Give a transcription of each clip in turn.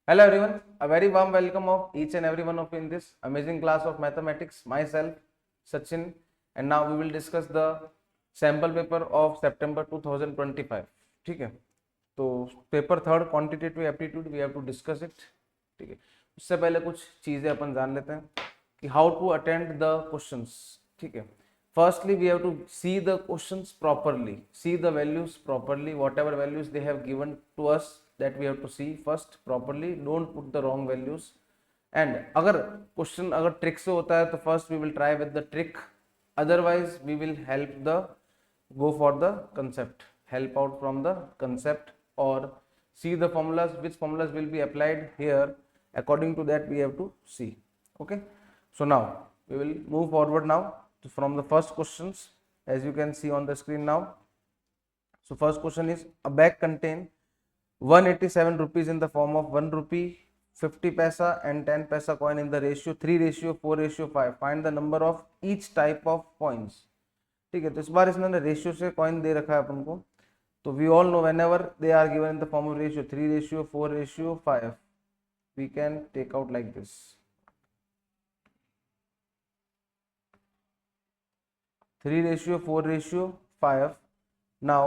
Hello everyone, a very warm welcome of each and every one of you in this amazing class of mathematics. Myself, Sachin, and now we will discuss the sample paper of September 2025. ठीक है, तो paper third quantitative aptitude we have to discuss it. ठीक है, उससे पहले कुछ चीज़ें अपन जान लेते हैं कि how to attend the questions. ठीक है, firstly we have to see the questions properly, see the values properly, whatever values they have given to us that we have to see first properly, don't put the wrong values. And अगर question अगर trick से होता है तो first we will try with the trick, otherwise we will help the go for the concept, help out from the concept, or see the formulas, which formulas will be applied here. According to that we have to see. Okay, so now we will move forward now from the first questions, as you can see on the screen now. So first question is, a bag contain 187 rupees in the form of 1 rupee, 50 paisa and 10 paisa coin in the ratio 3:4:5. Find the number of each type of coins. ठीक है, तो इस बार इसने ratio से coin दे रखा है अपन को. तो we all know whenever they are given in the form of ratio 3:4:5, we can take out like this. 3:4:5. Now,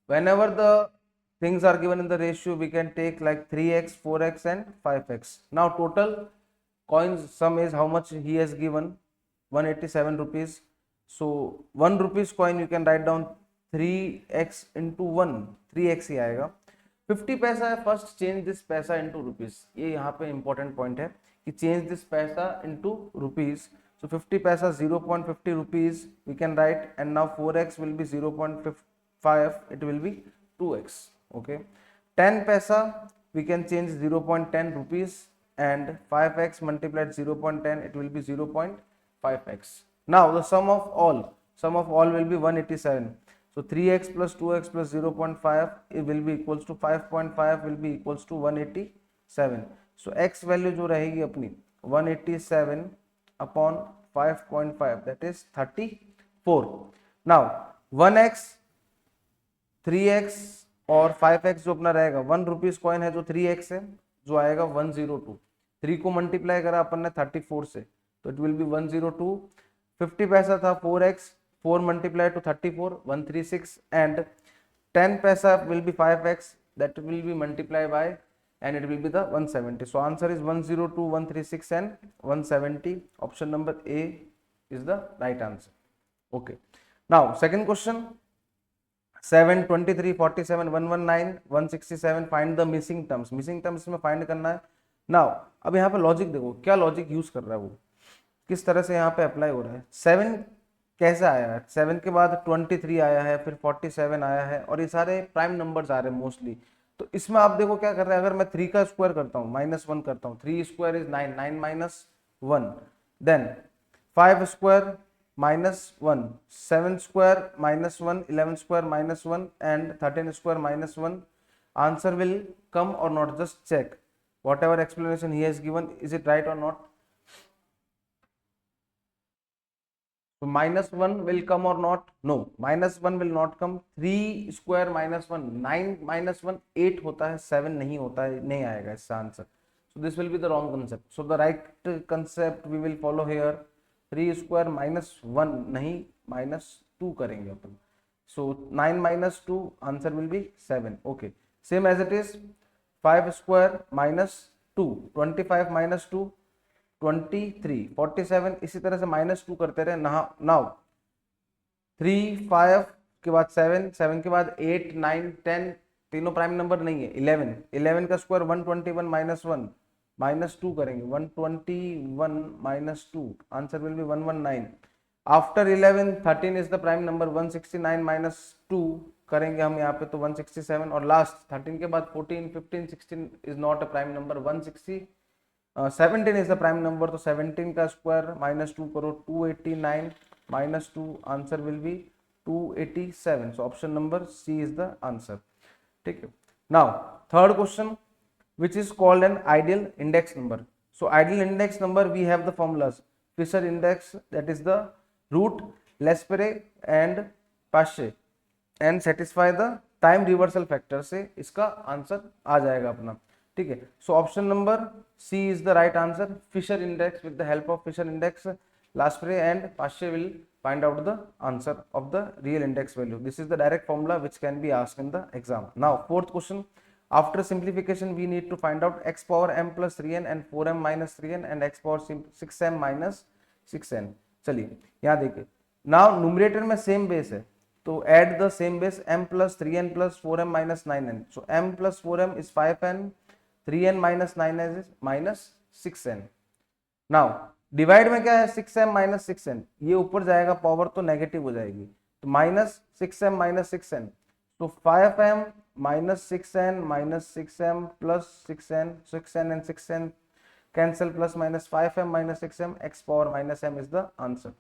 whenever the things are given in the ratio, we can take like 3x, 4x and 5x. Now, total coins sum is how much he has given, 187 rupees. So 1 rupees coin you can write down 3x into 1, 3x ही आएगा. 50 पैसा है, first change this पैसा into rupees. ये यहाँ पे important point है कि change this पैसा into rupees. So 50 paisa 0.50 rupees we can write, and now 4x will be 0.5, it will be 2x. Okay, 10 paisa we can change 0.10 rupees, and 5x multiplied 0.10, it will be 0.5x. Now the sum of all will be 187. So 3x plus 2x plus 0.5, it will be equals to 5.5 will be equals to 187. So x value जो रहेगी अपनी 187 upon 5.5, that is 34. Now 1x, 3x और 5x जो अपना रहेगा, 1 rupees coin है जो 3x है, जो आएगा 102. 3 को मल्टीप्लाई करा अपन ने 34 से, तो इट विल बी 102. 50 पैसा था 4x, 4 मल्टीप्लाई टू 34, 136, एंड 10 पैसा will be 5x, that will be multiplied by, and it will be the 170. So answer is 102, 136 and 170. Option number A is the right answer. Okay, now second question, 7, 23, 47, 119, 167. Find the missing terms. Missing terms में find करना है. Now अब यहाँ पे logic देखो, क्या logic use कर रहा है वो, किस तरह से यहाँ पे अप्लाई हो रहा है. 7 कैसे आया है, 7 के बाद 23 आया है, फिर 47 आया है, और ये सारे प्राइम नंबर्स आ रहे हैं मोस्टली. तो इसमें आप देखो क्या कर रहे हैं, अगर मैं 3 का स्क्वायर करता हूँ, -1 करता हूँ, 3 square is 9, 9 minus 1, then 5 square -1, 7 square -1, 11 square -1 and 13 square -1. Answer will come or not, just check whatever explanation he has given, is it right or not. So -1 will come or not? No, -1 will not come. 3 square -1, 9 -1 8 होता है, 7 नहीं होता है, नहीं आएगा इसका answer. So this will be the wrong concept. So the right concept we will follow here. 3 square -1 नहीं, -2 करेंगे अपन. So 9 -2, answer will be 7. Okay, same as it is. 5 square -2, 25 -2, 23, 47, इसी तरह से -2 करते रहे. नाउ 3, 5 के बाद 7, 7 के बाद 8, 9, 10, तीनों प्राइम नंबर नहीं है. 11, 11 का स्क्वायर 121 -1, -2 करेंगे. 121 -2, answer will B 119. After 11, 13 is the prime number, 169 -2 करेंगे हम यहाँ पे, तो 167. और लास्ट 13 के बाद 14, 15, 16 is not a prime number, 17 is the prime number. तो 17 का स्क्वायर -2 करो, 289 -2, answer will be 287. So option number C is the answer. ठीक है, now third question, which is called an ideal index number. So ideal index number we have the formulas. Fisher index, that is the root, Laspere and Pache, and satisfy the time reversal factor से इसका answer आ जाएगा अपना. ठीक है, so option number C is the right answer, Fisher index, with the help of Fisher index Laspre and Pasche will find out the answer of the real index value. This is the direct formula which can be asked in the exam. Now fourth question, after simplification we need to find out x power m plus 3n and 4m minus 3n and x power 6m minus 6n. चलिए यहाँ देखिए, now numerator में same base है तो add the same base m plus 3n plus 4m minus 9n. So m plus 4m is 5n, 3n minus 9n is minus 6n. Now divide में क्या है, 6m minus 6n, ये ऊपर जाएगा power तो negative हो जाएगी, तो माइनस 6m माइनस 6n, तो 5m minus 6n minus 6m plus 6n, 6n and 6n cancel, plus minus 5m minus 6m, x power minus m is the answer.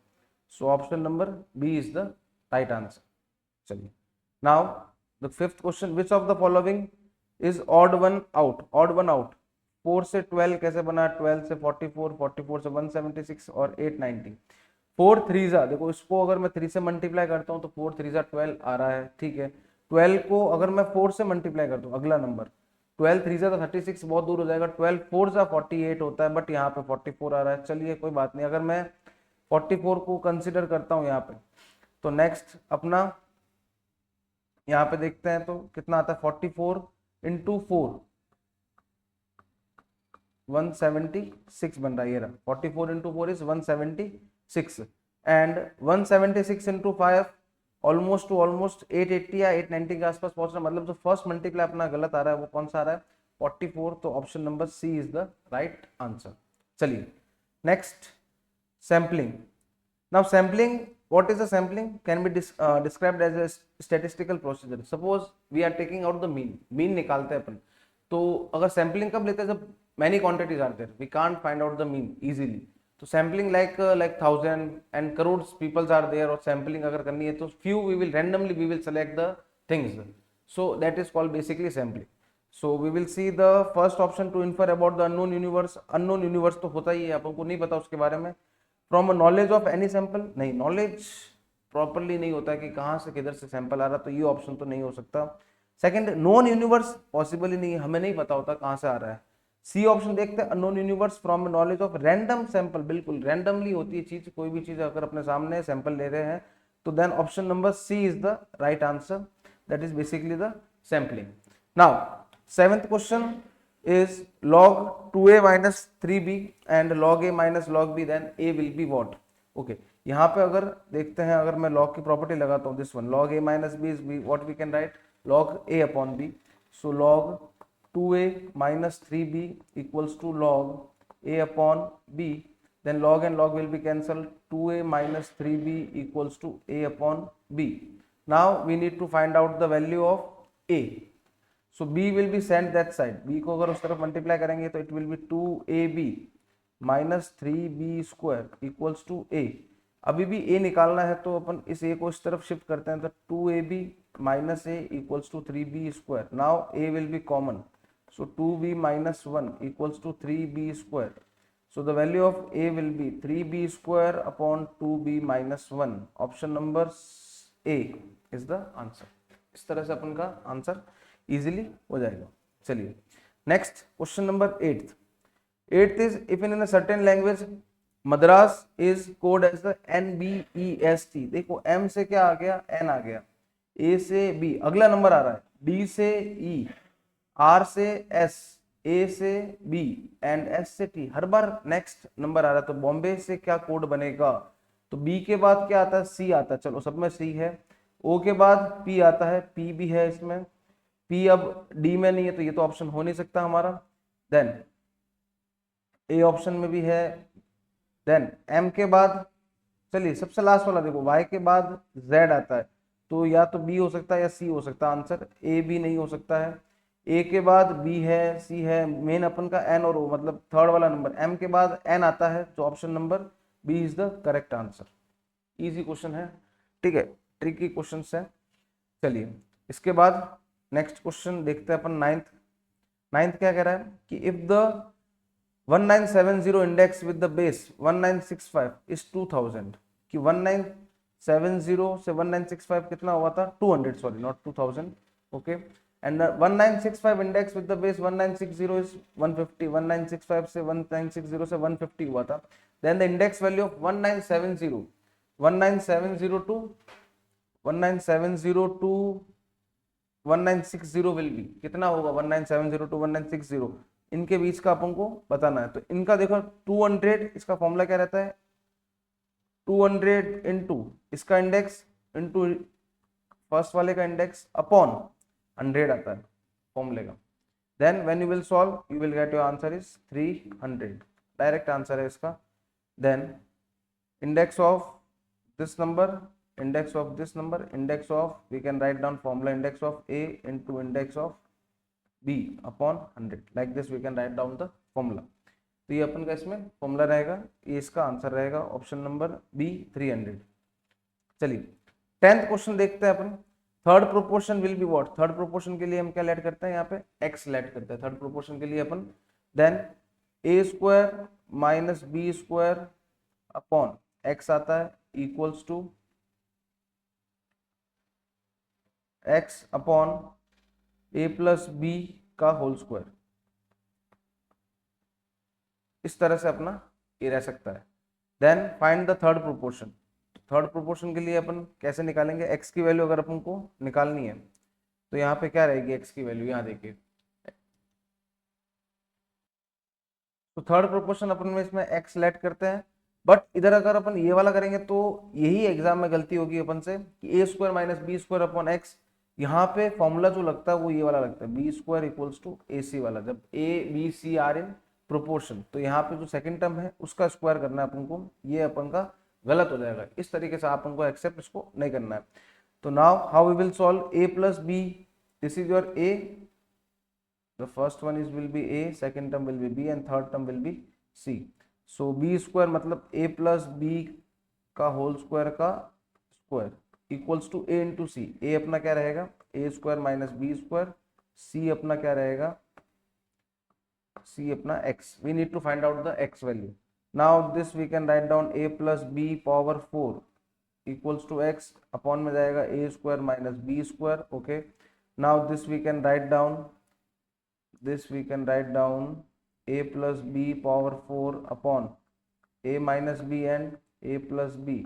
So option number B is the right answer. चलिए now the fifth question, which of the following is odd one out. Odd one out, 4 से 12 कैसे बना, 12 से 44, 44 से 176 और 890. 4 3 देखो, इसको अगर मैं 3 से मल्टीप्लाई करता हूँ तो 4 3 12 आ रहा है. ठीक है, 12 को अगर मैं 4 से मल्टीप्लाई करता हूँ, अगला नंबर 12 3 तो 36 बहुत दूर हो जाएगा, 12 4 48 होता है, बट यहाँ पे 44 आ रहा है. चलिए कोई बात नहीं, अगर मैं 44 को कंसिडर करता हूँ यहाँ पे, तो नेक्स्ट अपना यहाँ पे देखते हैं तो कितना आता है, 44 इंटू 4 176 बन रहा है, ये रहा 44 into 4 is 176 and 176 into 5 almost two almost 880 या 890 के आसपास पहुंच रहा है. मतलब जो फर्स्ट मल्टीप्लाई अपना गलत आ रहा है वो कौन सा आ रहा है, 44. तो option number C is the right answer. चलिए next, sampling. Now sampling, what is the sampling can be described as a statistical procedure. Suppose we are taking out the mean निकालते हैं अपन, तो अगर सैम्पलिंग कब लेते हैं, जब many quantities are there, we can't find out the mean easily. तो sampling like 1000 and crores peoples are there, और सैम्पलिंग अगर करनी है तो few we will randomly we will select the things, so that is called basically sampling. So we will see the first option, to infer about the unknown universe. unknown universe तो होता ही है, अपन को नहीं पता उसके बारे में. From a knowledge of any sample, नहीं, नॉलेज प्रॉपरली नहीं होता कि कहाँ से किधर से सैंपल आ रहा, तो ये ऑप्शन तो नहीं हो सकता. सेकंड, नॉन यूनिवर्स पॉसिबल ही नहीं है, हमें नहीं पता होता कहाँ से आ रहा है. सी ऑप्शन देखते हैं, unknown universe from knowledge of random sample, बिल्कुल रैंडमली होती है चीज, कोई भी चीज अगर अपने सामने सैंपल ले रहे हैं तो then option number C is the right answer, that is basically the sampling. Now seventh question is log 2a minus 3b and log a minus log b, then a will be what. okay, यहाँ पे अगर देखते हैं, अगर मैं log की property लगाता हूँ, this one log a minus b is b, what we can write, log a upon b. so log 2a minus 3b equals to log a upon b, then log and log will be cancelled, 2a minus 3b equals to a upon b. now we need to find out the value of a. so b will be sent that side, b को अगर उस तरफ multiply करेंगे तो it will be 2ab minus 3b square equals to a. अभी भी a निकालना है तो अपन इस a को इस तरफ शिफ्ट करते हैं, तो 2ab minus a equals to 3b square. now a will be common, so 2b minus 1 equals to 3b square. so the value of a will be 3b square upon 2b minus 1. option number a is the answer. इस तरह से अपन का answer easily हो जाएगा. चलिए next question number 8th is, if in certain language Madras is code as the NBEST. देखो M से क्या आ गया, N आ गया, A से B, अगला नंबर आ रहा है, D से E, R से S, A से B एंड S से T. हर बार नेक्स्ट नंबर आ रहा है, तो बॉम्बे से क्या कोड बनेगा, तो B के बाद क्या आता है, C आता है, चलो सब में C है. O के बाद P आता है, P भी है इसमें, P अब D में नहीं है तो ये तो ऑप्शन हो नहीं सकता हमारा. देन A ऑप्शन में भी है. देन M के बाद, चलिए सबसे लास्ट वाला देखो, Y के बाद Z आता है, तो या तो B हो सकता है या C हो सकता है आंसर. A भी नहीं हो सकता है. A के बाद B है, C है, मेन अपन का N और O, मतलब थर्ड वाला नंबर. M के बाद N आता है, तो option number B is the correct answer. Easy question है, ठीक है, ट्रिकी क्वेश्चन है. चलिए इसके बाद नेक्स्ट क्वेश्चन देखते हैं अपन. नाइन्थ क्या कह रहा है कि if the 1970 index with the base 1965 is 2000, कि 1970 से 1965 कितना हुआ था, 200, sorry not 2000. Okay, and 1965 index with the base 1960 is 150, 1965 से 1960 से 150 हुआ था, then the index value of 1970 to 1960 will be कितना होगा, 1970 to 1960 इनके बीच का अपन को बताना है। तो इनका देखो 200, इसका फॉर्मूला क्या रहता है, 200 इंटू इसका इंडेक्स इंटू फर्स्ट वाले का इंडेक्स अपॉन 100 आता है फॉर्मूले का। Then when you will solve you will get your answer is 300, direct answer है इसका। Then index of this number, index of this number, index of, we can write down formula index of A into index of B upon 100, like this we can write down the formula। तो ये अपन का इसमें formula रहेगा, ये इसका answer रहेगा option number B 300। चलिए 10th question देखते हैं अपन। Third proportion will be what, third proportion के लिए हम क्या लेट करते हैं, यहाँ पे x लेट करते हैं थर्ड प्रोपोर्शन के लिए अपन। Then a square minus B square upon x आता है equals to x upon a plus B का होल स्क्वायर, इस तरह से अपना ये रह सकता है। Then find the third proportion, third proportion के लिए अपन कैसे निकालेंगे, x की वैल्यू अगर अपन को निकालनी है तो यहाँ पे क्या रहेगी x की वैल्यू, यहाँ देखिए। तो थर्ड प्रोपोर्शन अपन में इसमें x लेट करते हैं, बट इधर अगर अपन ये वाला करेंगे तो यही एग्जाम में गलती होगी अपन से कि a square minus B square upon x, यहाँ पे फॉर्मूला जो लगता है वो ये वाला लगता है b square equals to a c वाला, जब a b c are in proportion. तो यहाँ पे जो सेकंड टर्म है उसका स्क्वायर करना है अपन को, ये अपन का गलत हो जाएगा, इस तरीके से अपन को एक्सेप्ट इसको नहीं करना है। तो now how we will solve a plus b, this is your a, the first one is will be a, second term will be b and third term will be c। So b square मतलब a plus B का whole square का square equals to a into c. a अपना क्या रहेगा a square minus B square, c अपना क्या रहेगा c अपना x। We need to find out the x value. Now this we can write down a plus b power 4 equals to x, upon में जाएगा a square minus B square. Okay, now this we can write down, this we can write down a plus b power 4 upon a minus b and a plus b,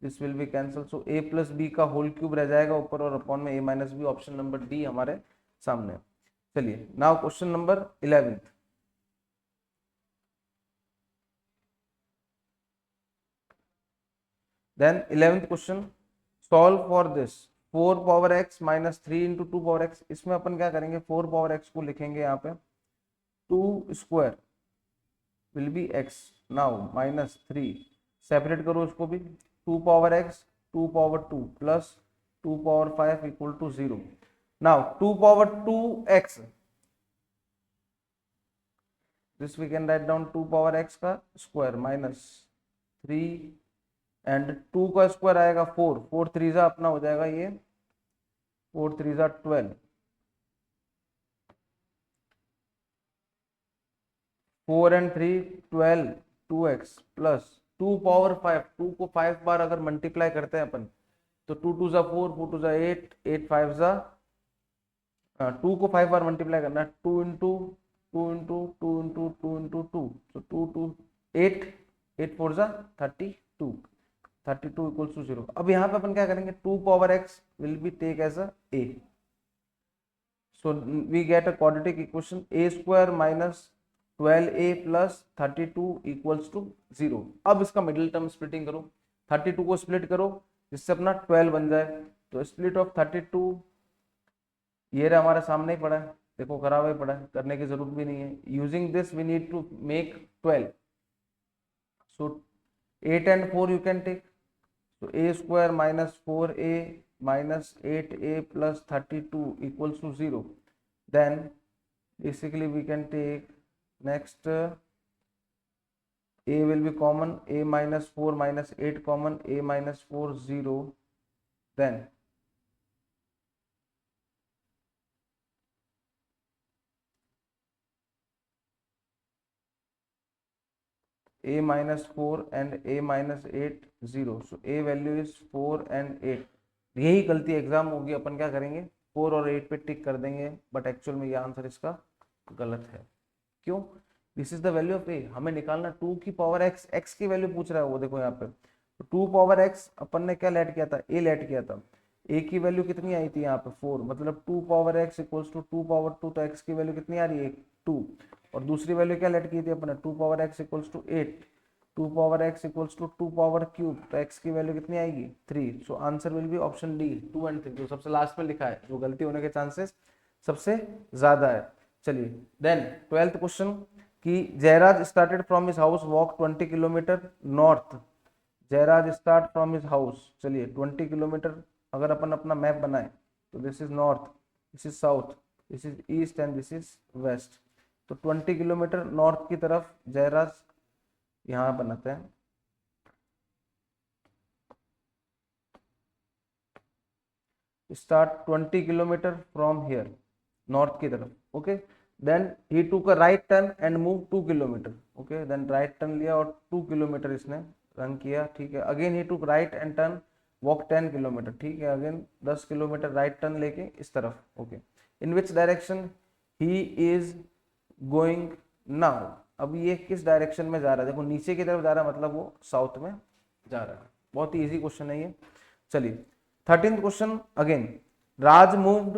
this will be cancel. So a plus B का whole cube रह जाएगा ऊपर और upon में a minus b, option number D हमारे सामने। चलिए now question number 11th। Then 11th question, solve for this 4 power x minus 3 into 2 power x। इसमें अपन क्या करेंगे, 4 पावर x को लिखेंगे यहाँ पे 2 square will be x, now minus 3, separate करो इसको भी, 2 power x 2 power 2 plus 2 power 5 equal to 0। Now 2 power 2x, this we can write down 2 power x का स्क्वायर माइनस 3 एंड 2 का स्क्वायर आएगा 4, 4 3 अपना हो जाएगा ये 4 3 12, 4 एंड 3 12, 2x प्लस 2 पावर 5, 2 को 5 बार अगर मल्टीप्लाई करते हैं अपन तो 2 2 4, 4 2 8, 8 5 2 को 5 बार मल्टीप्लाई करना है, 2 इंटू 2 इंटू 2 इंटू 2 इंटू 2, तो 2 2 8, 8 4 32, 32 इक्वल्स टू 0। अब यहाँ पे अपन क्या करेंगे, 2 power x will be take as a, so we get a quadratic equation a square minus 12a plus 32 equals to 0। अब इसका मिडिल टर्म स्प्लिटिंग करो, 32 को स्प्लिट करो जिससे अपना 12 बन जाए, तो स्प्लिट ऑफ 32 ये रहा हमारे सामने ही पड़ा है, देखो करा हुआ ही पड़ा है, करने की जरूरत भी नहीं है। Using this we need to make 12, so 8 and 4 you can take, so a square minus 4a minus 8a plus 32 equals to 0, then basically we can take next a will be common, a minus 4 minus 8 common, a minus 4 0, then a minus 4 and a minus 8 0, so a value is 4 and 8। यही गलती exam होगी, अपन क्या करेंगे 4 और 8 पे टिक कर देंगे, but actual में ये आंसर इसका गलत है। क्यों? This is the value of A, हमें निकालना 2 की पावर एक्स, एक्स की वैल्यू पूछ रहा है वो, देखो यहाँ पे। तो 2 पावर एक्स अपन ने क्या लेट किया था, ए लेट किया था। ए की वैल्यू कितनी आई थी यहाँ पे 4, मतलब 2 power x equals to 2 power 2, तो एक्स की वैल्यू कितनी आ रही है 2। और दूसरी वैल्यू क्या लेट की थी अपन ने, 2 power x equals to 8, 2 power x equals to 2 power cube, तो एक्स की वैल्यू कितनी आएगी 3। So answer will be option D 2 and 3, जो सबसे लास्ट में लिखा है, जो गलती होने के चांसेस सबसे ज्यादा है। चलिए देन 12th क्वेश्चन कि Jayraj started from his house walk 20 kilometre north. Jayraj start from his house, चलिए 20 किलोमीटर अगर अपन अपना मैप बनाए तो this is north, this is south, this is east and this is west. तो 20 किलोमीटर नॉर्थ की तरफ जयराज यहाँ बनाते हैं, start 20 kilometre from here, north की तरफ, okay. Then he took a right turn and move 2 kilometre, okay. Then right turn लिया और 2 किलोमीटर इसने रन किया, ठीक है। अगेन ही टूक right and turn walk 10 kilometre, ठीक है। अगेन 10 किलोमीटर राइट टर्न लेके इस तरफ, okay. In which direction he is going now, अब ये किस डायरेक्शन में जा रहा है, देखो नीचे की तरफ जा रहा है, मतलब वो साउथ में जा रहा है। बहुत ही इजी क्वेश्चन है ये। चलिए 13th क्वेश्चन अगेन, राज मूव्ड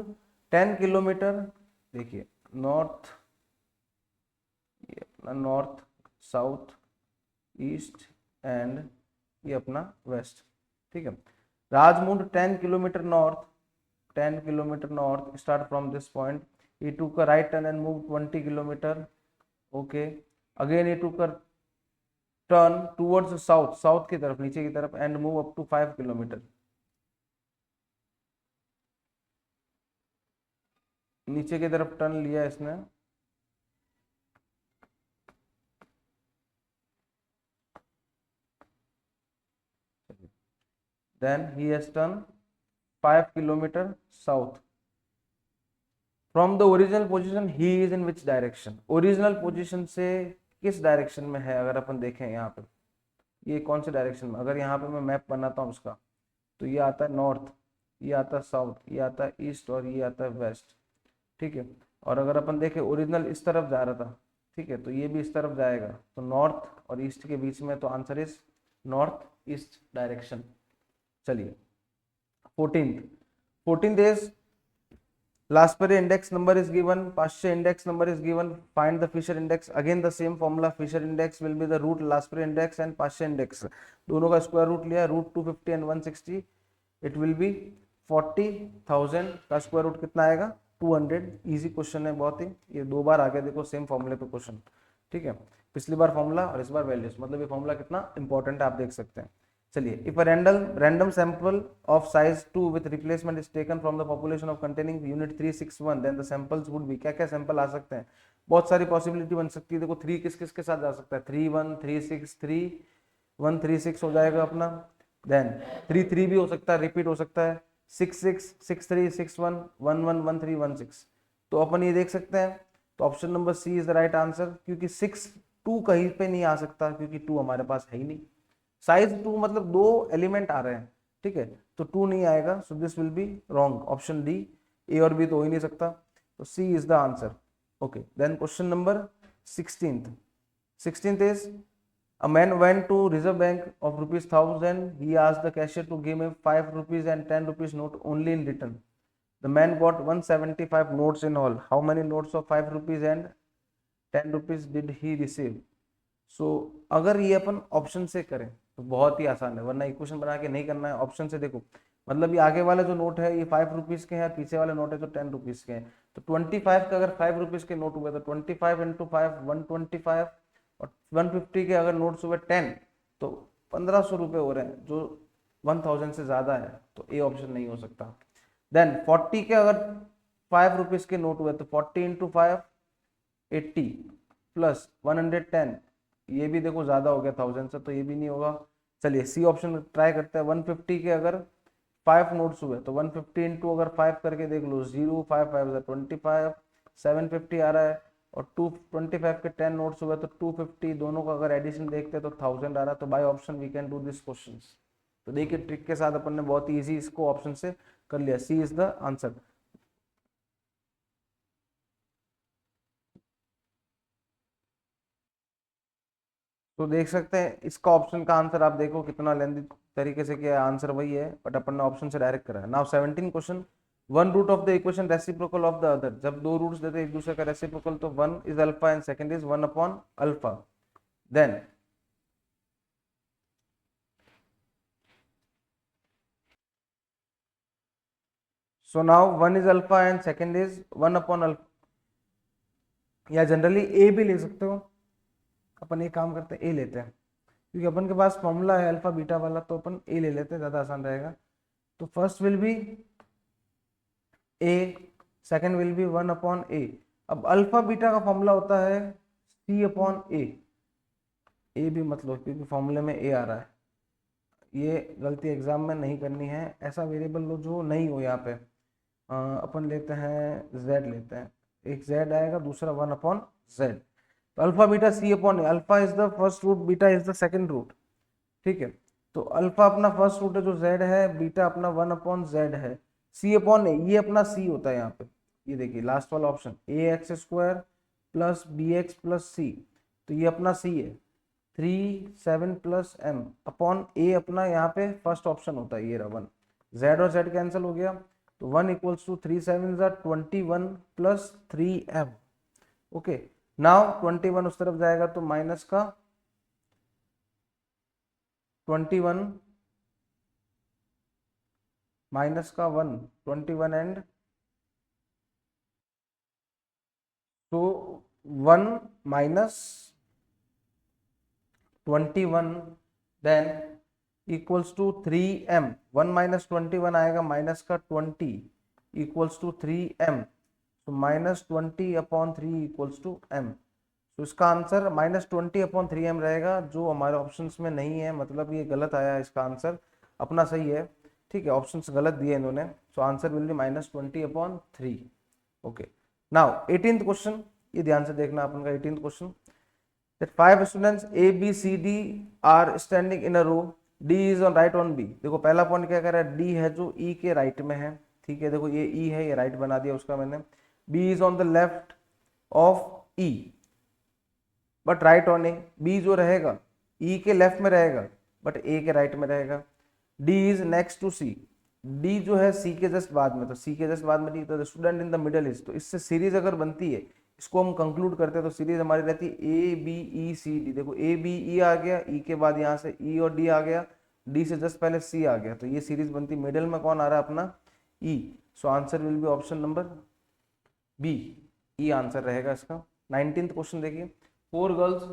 10 किलोमीटर, देखिए नॉर्थ, ये अपना नॉर्थ, साउथ, ईस्ट एंड ये अपना वेस्ट, ठीक है। Raj moved 10 kilometre north, 10 kilometre north, start from this point, he took a right turn and moved 20 kilometer, okay. Again he took a turn towards south, south की तरफ, नीचे की तरफ, and move up to 5 kilometre, नीचे की तरफ turn लिया इसने, then he has turned 5 kilometer south from the original position, he is in which direction, original position से किस डायरेक्शन में है, अगर अपन देखें यहाँ पे ये कौन से डायरेक्शन में, अगर यहाँ पे मैं मैप बनाता हूँ उसका, तो ये आता है नॉर्थ, ये आता है साउथ, ये आता है ईस्ट और ये आता है वेस्ट, ठीक है। और अगर अपन देखें ओरिजिनल इस तरफ जा रहा था, ठीक है, तो ये भी इस तरफ जाएगा, तो नॉर्थ और ईस्ट के बीच में, तो answer is north east direction. चलिए 14th is Lasperi index number is given, Paasche index number is given, find the Fisher index, again the same formula, Fisher index will be the root Lasperi index and Paasche index, दोनों का square root लिया, root 250 and 160, it will be 40,000 का square root कितना आएगा 200। Easy question है बहुत ही, ये 2 बार आ गया देखो सेम फॉर्मूले पे क्वेश्चन, ठीक है। पिछली बार फॉर्मूला और इस बार वैल्यूज, मतलब ये फॉर्मूला कितना इंपॉर्टेंट है आप देख सकते हैं। चलिए, if a random sample of size 2 with replacement is taken from the population of containing unit 361, then the samples would be, क्या क्या सैंपल आ सकते हैं, बहुत सारी पॉसिबिलिटी बन सकती है। देखो 3 किस किस के साथ जा सकता है, 3 1 3 6 3 1 3 6 हो जाएगा अपना, देन 3 3 भी हो सकता है, रिपीट हो सकता है, 6 6 6 3 6 1 1 1 1 3 1 6, तो अपन ये देख सकते हैं। तो option number C is the right answer, क्योंकि 6 2 कहीं पे नहीं आ सकता, क्योंकि 2 हमारे पास है ही नहीं, साइज 2 मतलब 2 एलिमेंट आ रहे हैं, ठीक है, तो 2 नहीं आएगा, so this will be wrong, option D, A और बी तो हो ही नहीं सकता, तो C is the answer, okay. Then question number 16th इज a man went to reserve bank of rupees 1000, he asked the cashier to give him 5 rupees and 10 rupees note only in return, the man got 175 notes in all, how many notes of 5 rupees and 10 rupees did he receive? सो अगर ये अपन option से करें तो बहुत ही आसान है, वरना equation बना के नहीं करना है, ऑप्शन से देखो, मतलब ये आगे वाला जो नोट है ये 5 रुपीज के हैं, पीछे वाले नोट है जो 10 रुपीज के हैं, तो 25 का अगर 5 रुपीज के नोट हुए तो 25 इंटू 5 125, और 150 के अगर नोट्स हुए 10 तो 1500 रुपये हो रहे हैं, जो 1000 से ज्यादा है, तो ए ऑप्शन नहीं हो सकता। देन 40 के अगर 5 रुपीज के नोट हुए तो 40 इंटू 5 80 प्लस 110, ये भी देखो ज्यादा हो गया 1000 से, तो ये भी नहीं होगा। चलिए सी ऑप्शन ट्राई करते हैं, 150 के अगर 5 नोट्स हुए तो 150 इंटू अगर 5 करके देख लो, 0 5 5 25, 750 आ रहा है, और 225 के 10 नोट्स हुए तो 250, दोनों का अगर एडिशन देखते हैं तो 1000 आ रहा है, तो by option we can do this question. तो देखिए ट्रिक के साथ अपन ने बहुत ईजी इसको ऑप्शन से कर लिया, सी इज द आंसर। तो देख सकते हैं इसका ऑप्शन का आंसर आप देखो कितना लेंदी तरीके से किया है, आंसर वही है बट अपन ने ऑप्शन से डायरेक्ट करा है। Now 17 question, one root of the equation reciprocal of the other. जब दो रूट्स देते हैं एक दूसरे का रेसिप्रोकल तो one is alpha and second is one upon alpha. Then so now one is alpha and second is one upon alpha, या generally a भी ले सकते हो। अपन एक काम करते हैं ए लेते हैं क्योंकि अपन के पास फॉर्मूला है अल्फा बीटा वाला, तो अपन ए ले लेते हैं, ज्यादा आसान रहेगा। तो first will be A, second will be one upon A. अब अल्फा बीटा का फॉर्मूला होता है सी अपॉन ए भी मतलब क्योंकि फॉर्मूले में ए आ रहा है। ये गलती एग्जाम में नहीं करनी है, ऐसा वेरिएबल लो जो नहीं हो यहाँ पे। अपन लेते हैं z लेते हैं, एक z आएगा दूसरा वन अपॉन z। तो alpha beta c upon a, alpha is the first root, beta is the second root, ठीक है। तो अल्फा अपना फर्स्ट रूट है जो z है, बीटा अपना वन अपॉन z है, सी अपॉन ए ये अपना c होता है यहाँ पे। ये देखिए लास्ट वाला option A X square plus B X plus C, तो ये अपना c है 3 7 प्लस m अपॉन ए अपना यहाँ पे फर्स्ट ऑप्शन होता है, ये रहा वन। z और z कैंसिल हो गया तो 1 इक्वल्स टू 3 7 21 प्लस 3m। ओके, नाउ 21 उस तरफ जाएगा तो माइनस का 21 माइनस का 1 21 एंड तो 1 minus 21 then equals to 3m। 1 minus 21 आएगा माइनस का 20 इक्वल्स टू 3m, तो minus 20 upon 3 equals to m। तो इसका आंसर माइनस 20 अपॉन 3m रहेगा, जो हमारे ऑप्शंस में नहीं है, मतलब ये गलत आया। इसका आंसर अपना सही है, ठीक है, ऑप्शंस गलत दिए इन्होंने। सो answer will B minus 20 upon 3। Okay, now 18th question, ये ध्यान से देखना अपन का 18th question. that 5 students A B C D are standing in a row, D is on right on B। देखो पहला पॉइंट क्या कर रहा है, D है जो E के राइट में है, ठीक है, देखो ये E है, ये राइट बना दिया उसका मैंने। B is on the left of E but right on A, B जो रहेगा E के लेफ्ट में रहेगा बट A के राइट में रहेगा। D is next to C, D जो है C के जस्ट बाद में, तो C के जस्ट बाद में D, तो student in the middle is. तो इससे सीरीज अगर बनती है, इसको हम कंक्लूड करते हैं तो सीरीज हमारी रहती है A B E C D. देखो ए बी ई आ गया, ई के बाद यहाँ से ई और डी आ गया, डी से जस्ट पहले सी आ गया, तो ये सीरीज बनती। मिडिल में कौन आ रहा है अपना E, so answer will be option number B, E answer रहेगा इसका। 19th क्वेश्चन देखिए, 4 girls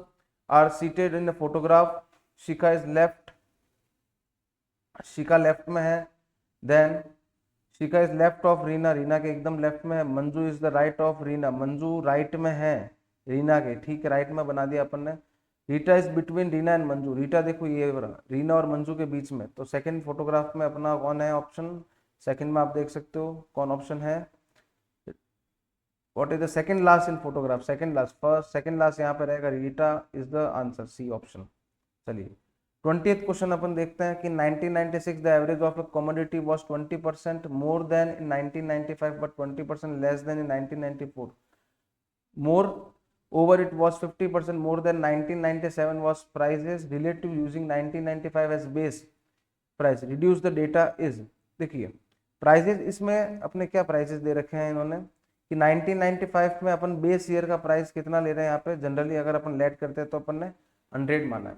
are seated in a photograph, Shikha is left, Shikha left में है, देन Shikha is left of Reena, Reena के एकदम लेफ्ट में है। Manju is the right of Reena, Manju right में है रीना के, ठीक है, राइट में बना दिया अपन ने। Rita is between Reena and Manju, Rita देखो ये रीना और मंजू के बीच में, तो सेकंड फोटोग्राफ में अपना कौन है ऑप्शन, सेकंड में आप देख सकते हो कौन ऑप्शन है। What is the second last in photograph, second last, first second last यहाँ पे रहेगा, Rita is the answer, C option. चलिए 20th क्वेश्चन अपन देखते हैं कि 1996 the average of a commodity was 20% more than in 1995 but 20% less than in 1994। Moreover it was 50% more than 1997 was prices relative using 1995 as base price, reduce the data is. देखिए prices इसमें अपने क्या prices दे रखे हैं इन्होंने कि 1995 में upon base year का प्राइस कितना ले रहे हैं यहाँ पे, जनरली अगर अपन लेट करते हैं तो अपन ने 100 माना है,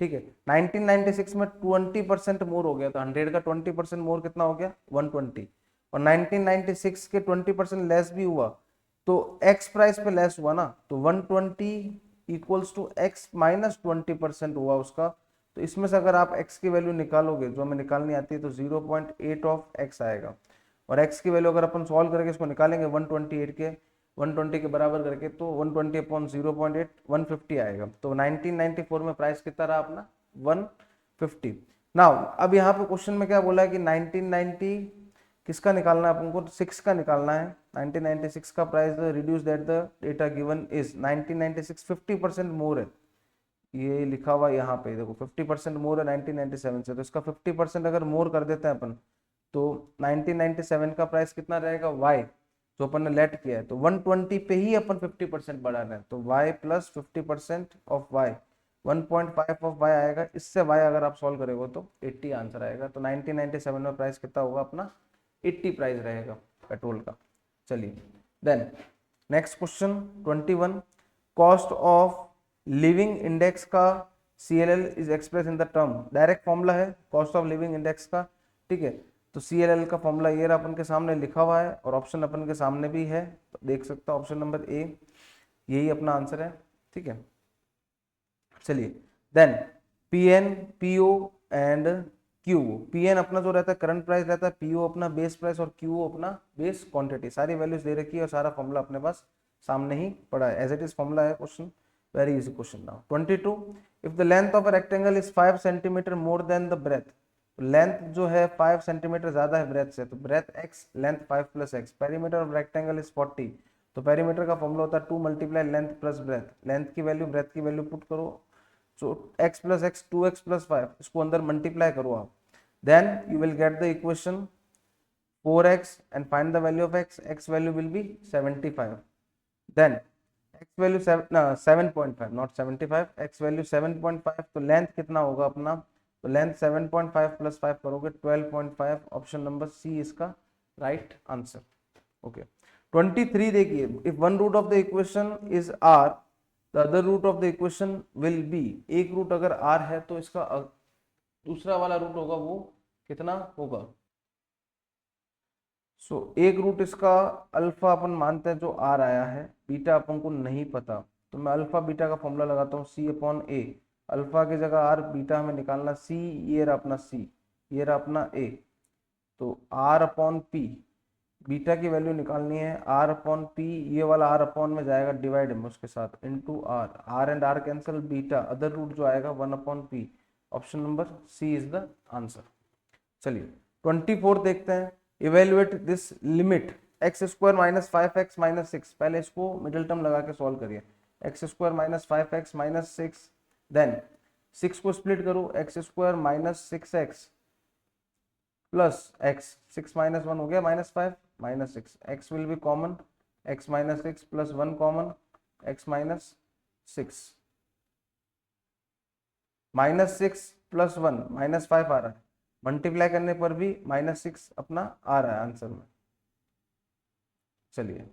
ठीक है। 1996 में 20% मोर हो गया, तो 100 का 20% मोर कितना हो गया 120, और 1996 के 20% लेस भी हुआ तो x प्राइस पे लेस हुआ ना, तो 120 इक्वल्स टू x माइनस 20% हुआ उसका। तो इसमें से अगर आप x की वैल्यू निकालोगे, जो हमें निकालनी आती है, तो 0.8 ऑफ x आएगा, और x की वैल्यू अगर अपन सॉल्व करके इसको निकालेंगे 128 के 120 के बराबर करके, तो 120 अपॉन 0.8 150 आएगा। तो 1994 में प्राइस कितना रहा अपना 150। नाउ अब यहाँ पे क्वेश्चन में क्या बोला है कि 1990 किसका निकालना है अपन को, 6 का निकालना है। 1996 का price reduce that the data given is 1996 50% मोर है, ये लिखा हुआ यहाँ पे देखो 50% मोर है 1997 से, तो इसका 50% अगर मोर कर देते हैं अपन, तो 1997 का प्राइस कितना रहेगा y, जो अपन ने लेट किया है, तो 120 पे ही अपन 50% बढ़ा रहे हैं, तो y plus 50% of y 1.5 of y आएगा, इससे y अगर आप सॉल्व करेंगे तो 80 आंसर आएगा। तो 1997 में प्राइस कितना होगा अपना, 80 प्राइस रहेगा पेट्रोल का। चलिए then next question 21, cost of living index का CLL is express in the term, direct formula है कॉस्ट ऑफ लिविंग इंडेक्स का, ठीक है। तो CLL का फॉर्मूला ये रहा अपन के सामने लिखा हुआ है और ऑप्शन अपन के सामने भी है, तो देख सकते हो ऑप्शन नंबर ए यही अपना आंसर है, ठीक है। चलिए then PN PO and QO, PN अपना जो रहता है करंट प्राइस रहता है, PO अपना बेस प्राइस और QO अपना बेस क्वांटिटी, सारी वैल्यूज दे रखी है और सारा फॉर्मूला अपने पास सामने ही पड़ा है, एज इट इज फॉर्मूला है question, very easy question. Now 22, if the length of a rectangle is 5 centimetre more than the breadth, length जो है 5 सेंटीमीटर ज्यादा है ब्रेथ से, तो breadth x, length 5 plus x, perimeter of rectangle is 40, तो perimeter का formula होता है 2 multiply length plus breadth, length की वैल्यू ब्रेथ की वैल्यू पुट करो, so x plus x 2x plus 5, इसको अंदर मल्टीप्लाई करो आप, then you will get the equation 4x and find the value of x, x value will be 75, then x value 7.5 not 75, x value 7.5, तो length कितना होगा अपना, तो length 7.5 plus 5 करोगे 12.5, ऑप्शन नंबर सी इसका राइट आंसर। ओके 23 देखिए, if one root of the equation is r, the other root of the equation will be, एक root अगर r है तो इसका दूसरा वाला रूट होगा वो कितना होगा, एक रूट इसका अल्फा अपन मानते हैं जो r आया है, बीटा अपन को नहीं पता, तो मैं अल्फा बीटा का फॉर्मूला लगाता हूँ c अपॉन a, अल्फा की जगह r, बीटा हमें निकालना c, ये रहा अपना c, ये रहा अपना a, तो r अपॉन p, बीटा की वैल्यू निकालनी है r अपॉन p, ये वाला r अपॉन में जाएगा डिवाइड में उसके साथ into r and r cancel, beta other root जो आएगा 1 upon p, option number C is the answer. चलिए 24 देखते हैं, evaluate this limit x square minus 5x minus 6, पहले इसको मिडिल टर्म लगा के सॉल्व करिए, x square minus 5x minus 6, then 6 को स्प्लिट करो, x square minus 6x plus x, 6 minus 1 हो गया minus 5 minus 6, x will B common, x minus 6 plus 1 common, x minus 6, minus 6 plus 1 minus 5 आ रहा है, multiply करने पर भी माइनस 6 अपना आ रहा है आंसर में। चलिए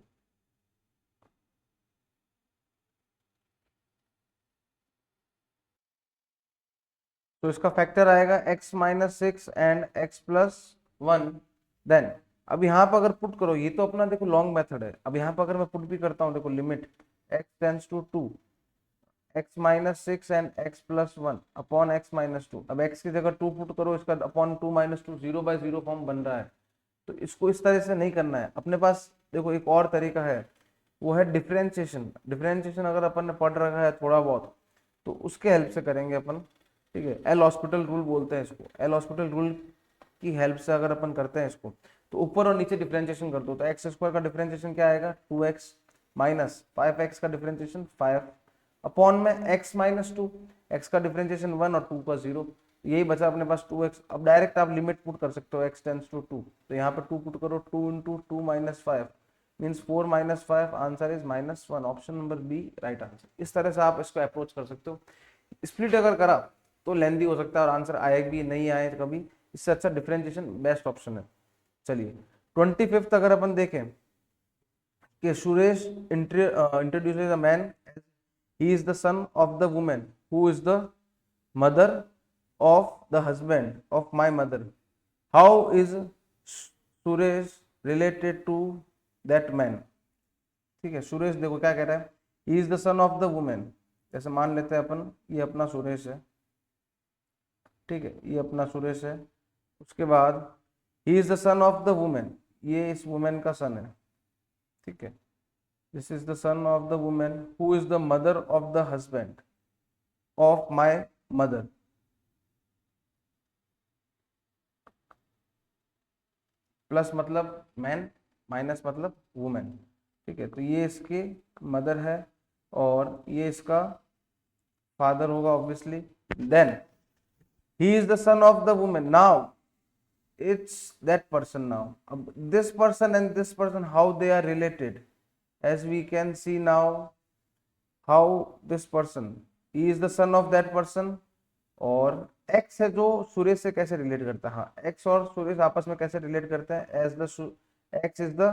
तो इसका फैक्टर आएगा x minus 6 and x plus 1, then अब यहाँ पर अगर पुट करो, ये तो अपना देखो लॉन्ग मेथड है, अब यहाँ पर अगर मैं पुट भी करता हूँ, देखो limit x tends to 2, x minus 6 and x plus 1 upon x minus 2, अब x की जगह 2 पुट करो, इसका अपॉन 2 माइनस 2, 0/0 फॉर्म बन रहा है, तो इसको इस तरह से नहीं करना है, अपने पास देखो एक और तरीका है, वो है डिफरेंशिएशन, डिफरेंशिएशन अगर अपन ने पढ़ रखा है थोड़ा बहुत तो उसके हेल्प से करेंगे अपन, ठीक है, एल हॉस्पिटल रूल बोलते हैं इसको, एल हॉस्पिटल रूल की हेल्प से अगर अपन करते हैं इसको, तो ऊपर और नीचे डिफरेंशिएशन कर दो, तो एक्स स्क्वायर का डिफरेंशिएशन क्या आएगा 2x माइनस 5x का डिफरेंशिएशन 5 अपॉन में x माइनस 2, x का डिफरेंशिएशन 1 और 2 का 0, यही बचा अपने पास 2x, अब डायरेक्ट आप लिमिट पुट कर सकते हो x टेंस टू 2, तो यहाँ पर 2 पुट करो, 2 into 2 minus 5 means 4 minus 5, answer is -1, option number B right answer. इस तरह से आप इसको अप्रोच कर सकते हो, स्प्लिट अगर करा तो लेंदी हो सकता है और आंसर आए भी नहीं आए कभी, इससे अच्छा डिफरेंशिएशन बेस्ट ऑप्शन है। चलिए 25 अगर अपन देखें कि Suresh introduces a man, he is the son of the woman who is the mother of the husband of my mother, how is Suresh related to that man, ठीक है, सुरेश देखो क्या कह रहा है, he is the son of the woman, जैसे मान लेते हैं अपन ये अपना सुरेश है, ठीक है, ये अपना सुरेश है, उसके बाद he is the son of the woman, ये इस वुमेन का सन है, ठीक है, this is the son of the woman who is the mother of the husband of my mother, plus मतलब मैन माइनस मतलब वुमेन, ठीक है, तो ये इसकी मदर है और ये इसका फादर होगा obviously, then he is the son of the women, now it's that person, now अब this person and this person how they are related, as we can see now how this person, he is the son of that person. और X है जो सुरेश से कैसे relate करता है, हाँ x और सुरेश आपस में कैसे रिलेट करते हैं, as the x is the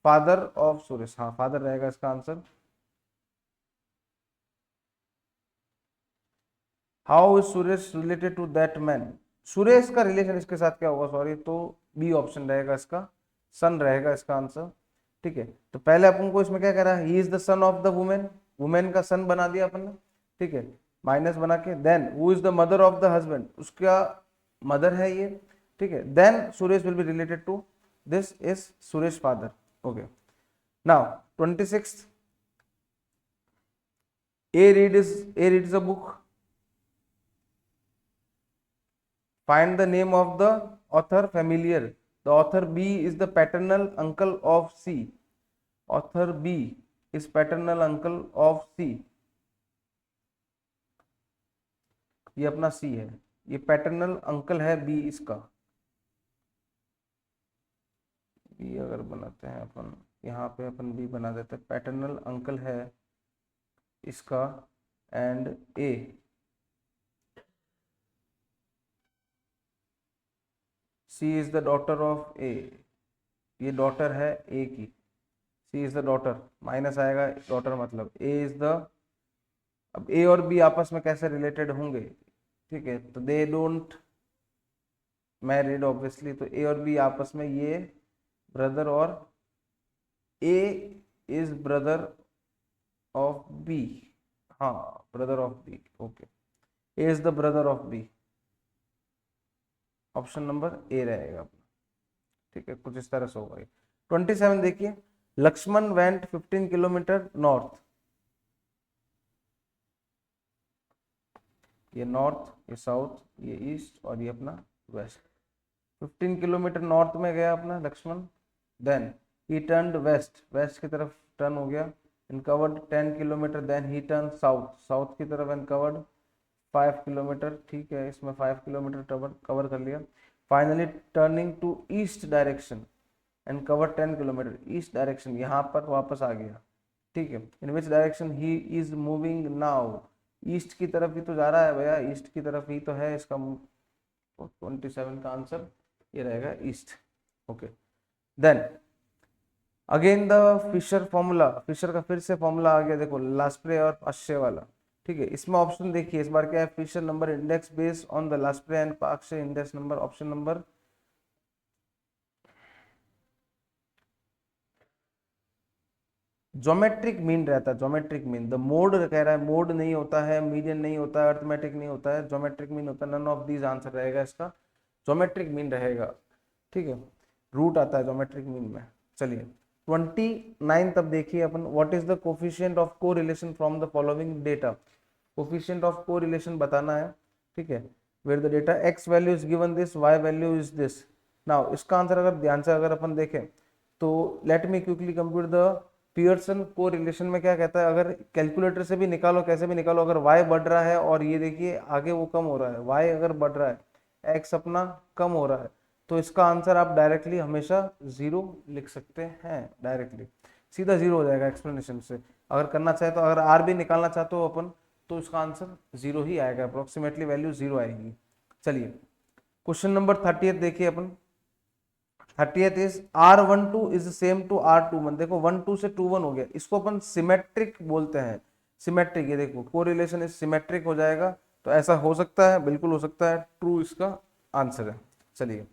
father of Suresh, हाँ फादर रहेगा इसका answer. How is Suresh related to that man, Suresh का रिलेशन इसके साथ क्या होगा, सॉरी, तो बी ऑप्शन रहेगा इसका, सन रहेगा इसका आंसर। ठीक है, तो पहले अपन को इसमें क्या कह रहा है, ही is the son of the women, women का सन बना दिया अपन ने, ठीक है, माइनस बना के, then who is the mother of the husband, उसका मदर है ये, ठीक है, then Suresh will be related to this is Suresh father. Okay, now 26th, A reads a book. Find the name of the author familiar. The author B is the paternal uncle of C. Author B is paternal uncle of C. ये अपना C है, ये paternal uncle है B इसका। B अगर बनाते हैं अपन, यहाँ पे अपन B बना देते हैं, पैटर्नल अंकल है इसका, and A C is the daughter of A, ये डॉटर है ए की, C is the daughter, minus आएगा डॉटर मतलब ए इज द, अब ए और बी आपस में कैसे रिलेटेड होंगे, ठीक है, तो दे डोंट मैरिड ऑब्वियसली, तो ए और बी आपस में ये ब्रदर, और A is brother of B, हाँ brother of B, okay, A is the brother of B, option number A रहेगा अपना, ठीक है, कुछ इस तरह से होगा। 27 देखिए, लक्ष्मण वेंट 15 किलोमीटर नॉर्थ, ये नॉर्थ, ये साउथ, ये ईस्ट और ये अपना वेस्ट, 15 किलोमीटर नॉर्थ में गया अपना Lakshman, then he turned west, west की तरफ टर्न हो गया, and covered 10 kilometre, then he turn south, south की तरफ एंड कवर्ड 5 किलोमीटर, ठीक है, इसमें 5 किलोमीटर कवर कर लिया, finally turning to east direction and cover 10 kilometre, east direction यहाँ पर वापस आ गया, ठीक है, in which direction he is moving now, east की तरफ ही तो जा रहा है भैया, ईस्ट की तरफ ही तो है इसका, 27 का आंसर ये रहेगा east. Okay, then again the Fisher formula, Fisher का फिर से फॉर्मूला आ गया, देखो लास्प्रे और पाश्चे वाला, ठीक है, इसमें ऑप्शन देखिए इस बार क्या है, Fisher number index based on the Laspeyres and Paasche index number, option number geometric mean रहता है, ज्योमेट्रिक मीन, द मोड कह रहा है, मोड नहीं होता है, मीडियन नहीं होता है, अर्थमेटिक नहीं होता है, ज्योमेट्रिक मीन होता है, नन ऑफ दीज आंसर रहेगा इसका, ज्योमेट्रिक मीन रहेगा, ठीक है, रूट आता है ज्योमेट्रिक मीन में। चलिए 29 तब देखिए अपन, what is the coefficient of correlation from the following data, coefficient of correlation बताना है, ठीक है, where the data x value is given this, y value is this. Now इसका आंसर अगर ध्यान से अगर अपन देखें तो let me quickly compute the Pearson correlation में क्या कहता है, अगर कैलकुलेटर से भी निकालो कैसे भी निकालो, अगर y बढ़ रहा है और ये देखिए आगे वो कम हो रहा है, y अगर बढ़ रहा है x अपना कम हो रहा है, तो इसका आंसर आप डायरेक्टली हमेशा 0 लिख सकते हैं, डायरेक्टली सीधा 0 हो जाएगा एक्सप्लेनेशन से, अगर करना चाहे तो, अगर r भी निकालना चाहते हो अपन तो इसका आंसर 0 ही आएगा, अप्रोक्सीमेटली वैल्यू 0 आएगी। चलिए क्वेश्चन नंबर 30 देखिए अपन, 30th is R12 is same to R21, देखो 12 से 21 हो गया, इसको अपन सिमेट्रिक बोलते हैं, सिमेट्रिक, ये देखो कोरिलेशन इज सिमेट्रिक हो जाएगा, तो ऐसा हो सकता है, बिल्कुल हो सकता है, ट्रू इसका आंसर है। चलिए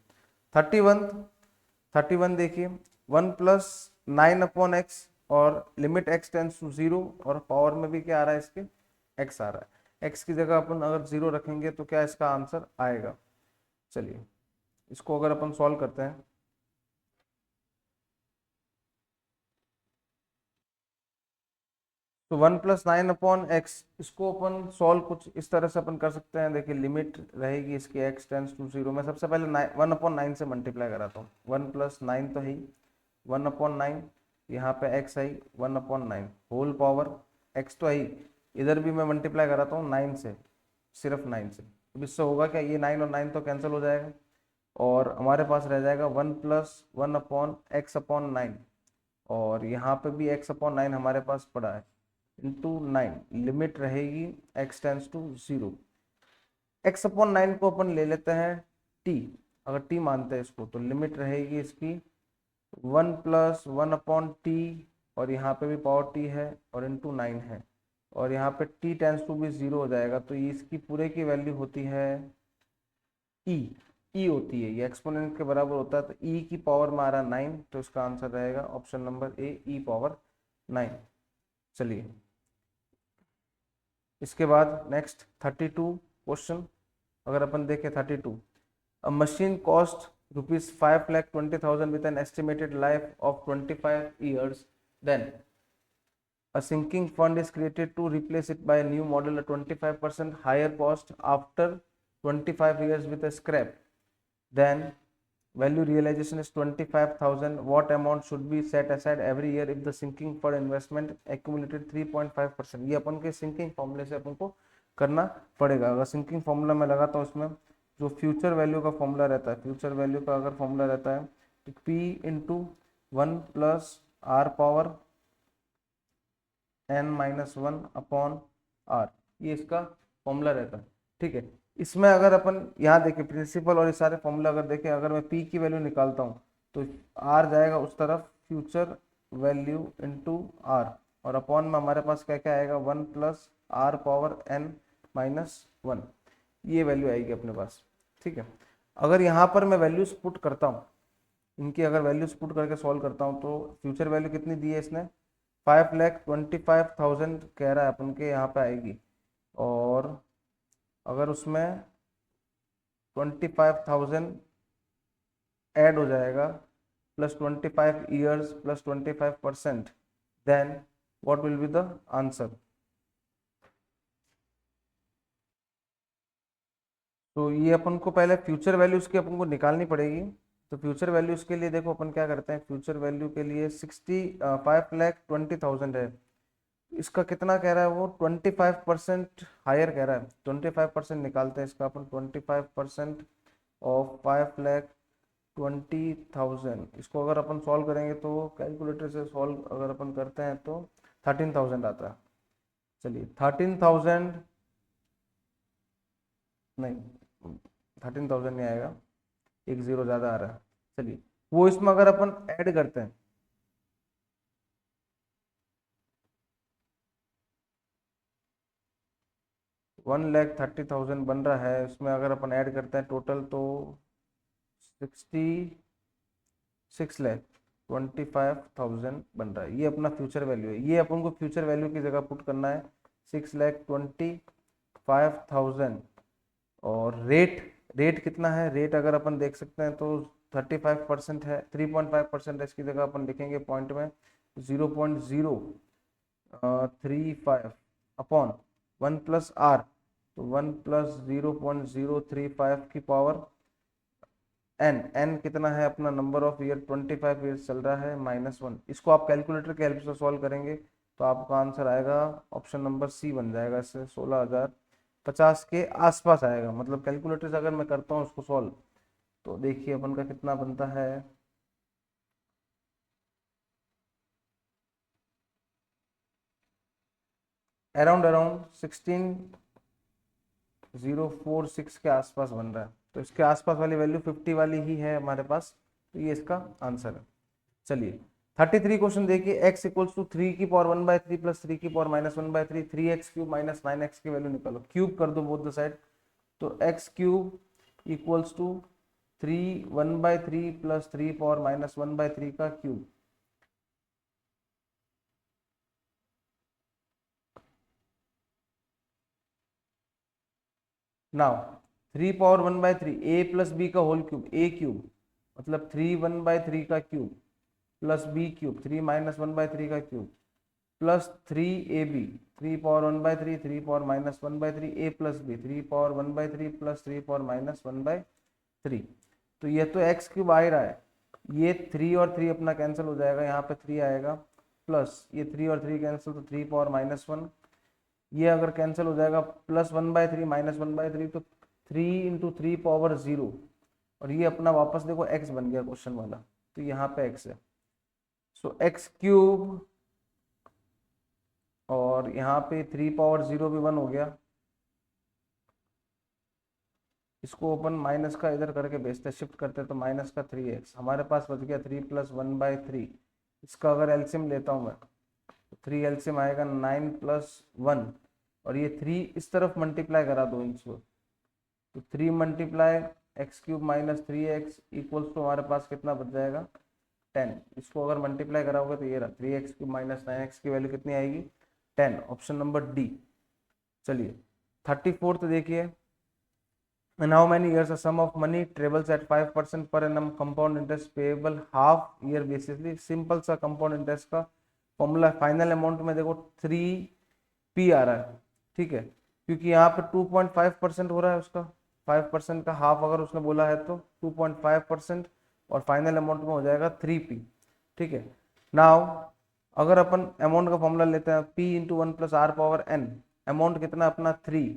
31 देखिए, 1 प्लस 9 अपॉन एक्स, और लिमिट x टेंस टू 0, और पावर में भी क्या आ रहा है इसके, x आ रहा है, x की जगह अपन अगर 0 रखेंगे तो क्या इसका आंसर आएगा। चलिए इसको अगर अपन सॉल्व करते हैं, तो 1 प्लस 9 अपॉन एक्स, इसको अपन सॉल्व कुछ इस तरह से अपन कर सकते हैं, देखिए लिमिट रहेगी इसकी x टेंस टू 0, मैं सबसे पहले 1 अपॉन 9 से मल्टीप्लाई कराता हूँ, 1 प्लस 9 तो है ही, 1 अपॉन 9, यहाँ पे x आई 1 अपॉन 9 होल पावर, x तो आई, इधर भी मैं मल्टीप्लाई कराता हूँ 9 से, सिर्फ 9 से, अब इससे होगा क्या, ये 9 और 9 तो कैंसिल हो जाएगा, और हमारे पास रह जाएगा 1 प्लस 1 अपॉन एक्स अपॉन 9, और यहाँ पे भी x अपॉन 9 हमारे पास पड़ा है, इंटू 9, लिमिट रहेगी x tends to 0। x upon 9 को अपन ले लेते हैं t, अगर t मानते हैं इसको तो लिमिट रहेगी इसकी 1 प्लस 1 अपॉन टी, और यहाँ पे भी पावर t है और इंटू 9 है, और यहाँ पे t टेंस टू भी 0 हो जाएगा, तो ये इसकी पूरे की वैल्यू होती है e, e होती है, ये एक्सपोनेंट के बराबर होता है, तो e की पावर में आ रहा है 9, तो इसका आंसर रहेगा ऑप्शन नंबर ए, e पावर 9। चलिए इसके बाद नेक्स्ट 32 क्वेश्चन अगर अपन देखें 32, अ machine cost ₹5,20,000 with an estimated life of 25 years, then a sinking fund is created to replace it by a new model at 25% higher cost after 25 years with a scrap, then value realization is 25,000. What amount should be set aside every year if the sinking fund investment accumulated 3.5%? ये अपन के sinking फॉर्मूले से अपन को करना पड़ेगा। अगर sinking formula में लगाता हूँ उसमें जो फ्यूचर वैल्यू का फॉर्मूला रहता है, फ्यूचर वैल्यू का अगर फॉर्मूला रहता है तो P into 1 plus R power n-1 upon r, ये इसका फॉर्मूला रहता है। ठीक है, इसमें अगर अपन यहाँ देखें प्रिंसिपल और ये सारे फॉर्मूला अगर देखें, अगर मैं p की वैल्यू निकालता हूँ तो r जाएगा उस तरफ, फ्यूचर वैल्यू इंटू r, और अपॉन में हमारे पास क्या क्या आएगा 1 प्लस आर पावर n-1, ये वैल्यू आएगी अपने पास। ठीक है, अगर यहाँ पर मैं वैल्यूज पुट करता हूँ, इनकी अगर वैल्यूज पुट करके सॉल्व करता हूँ तो फ्यूचर वैल्यू कितनी दी है इसने 5,25,000 कह रहा है अपन के यहाँ पे आएगी, और अगर उसमें 25,000 ऐड हो जाएगा plus 25 years plus 25%, then what will be the answer. तो ये अपन को पहले फ्यूचर वैल्यू उसकी अपन को निकालनी पड़ेगी। तो फ्यूचर वैल्यू के लिए देखो अपन क्या करते हैं, फ्यूचर वैल्यू के लिए 5,20,000 है, इसका कितना कह रहा है वो 25% हायर कह रहा है, 25% निकालते हैं इसका अपन, 25% ऑफ 5,20,000, इसको अगर अपन सॉल्व करेंगे तो कैलकुलेटर से सॉल्व अगर अपन करते हैं तो 13,000 आता है। चलिए 13,000 नहीं, 13,000 नहीं आएगा, एक जीरो ज़्यादा आ रहा है। चलिए वो इसमें अगर अपन ऐड करते हैं 1,30,000 बन रहा है, उसमें अगर अपन ऐड करते हैं टोटल तो 66,25,000 बन रहा है, ये अपना फ्यूचर वैल्यू है। ये अपन को फ्यूचर वैल्यू की जगह पुट करना है 6,25,000, और रेट कितना है, रेट अगर अपन देख सकते हैं तो 35% है, 3.5% है, इसकी जगह अपन लिखेंगे पॉइंट में 0.035 अपॉन 1 प्लस आर, तो 1 प्लस 0.035 की पावर एन कितना है अपना नंबर ऑफ ईयर, 25 ईयर्स चल रहा है, -1। इसको आप कैलकुलेटर के हेल्प से सॉल्व करेंगे तो आपका आंसर आएगा ऑप्शन नंबर सी बन जाएगा, इससे 16,050 के आसपास आएगा। मतलब कैलकुलेटर से अगर मैं करता हूँ उसको सॉल्व तो देखिए अपन का कितना बनता है, अराउंड 16,046 के आसपास बन रहा है। तो इसके आसपास वाली वैल्यू 50 वाली ही है हमारे पास, तो ये इसका आंसर है। चलिए 33 क्वेश्चन देखिए, x इक्वल्स टू 3 की पावर 1/3 प्लस 3 की power -1/3, 3x cube minus 9x की वैल्यू निकालो, क्यूब कर दो बोथ द साइड, तो x cube equals to 3 1/3 plus 3 power -1/3 का cube, now 3 power 1/3 a plus B का होल क्यूब, a क्यूब मतलब 3 1/3 का क्यूब प्लस बी क्यूब 3 -1/3 का cube plus 3ab, 3 power 1/3 3 power -1/3 a plus B 3 power 1/3 plus 3 power -1/3। तो ये तो x cube आ ही रहा है, ये 3 और 3 अपना कैंसिल हो जाएगा, यहाँ पे 3 आएगा, प्लस ये 3 और 3 कैंसिल तो 3 पावर -1, ये अगर कैंसिल हो जाएगा प्लस 1/3 -1/3, तो 3 इंटू 3 पावर 0, और ये अपना वापस देखो x बन गया क्वेश्चन वाला, तो यहाँ पे x है, सो x क्यूब और यहाँ पे 3 पावर 0 भी 1 हो गया, इसको अपन माइनस का इधर करके भेजते शिफ्ट करते तो माइनस का 3x हमारे पास बच गया 3 प्लस 1/3। इसका अगर एलसीएम लेता हूँ मैं तो 3 एलसीएम आएगा 9 प्लस 1, और ये 3 इस तरफ मल्टीप्लाई करा दो इनको, तो 3 multiply x cube minus 3x equals to हमारे पास कितना बच जाएगा 10। इसको अगर मल्टीप्लाई कराओगे तो ये रहा 3x क्यूब माइनस 9x की वैल्यू कितनी आएगी 10, ऑप्शन नंबर डी। चलिए 34th देखिए, in how many years a sum of money travels at 5% per annum compound interest payable half year basis। Simple सा कंपाउंड इंटरेस्ट का फॉर्मूला, फाइनल अमाउंट में देखो 3p आ रहा है, ठीक है, क्योंकि यहाँ पे 2.5% हो रहा है उसका, 5% का हाफ अगर उसने बोला है तो 2.5%, और फाइनल अमाउंट में हो जाएगा 3p, ठीक है। नाउ अगर अपन अमाउंट का फॉर्मूला लेते हैं p into 1 plus R power n, amount कितना अपना 3,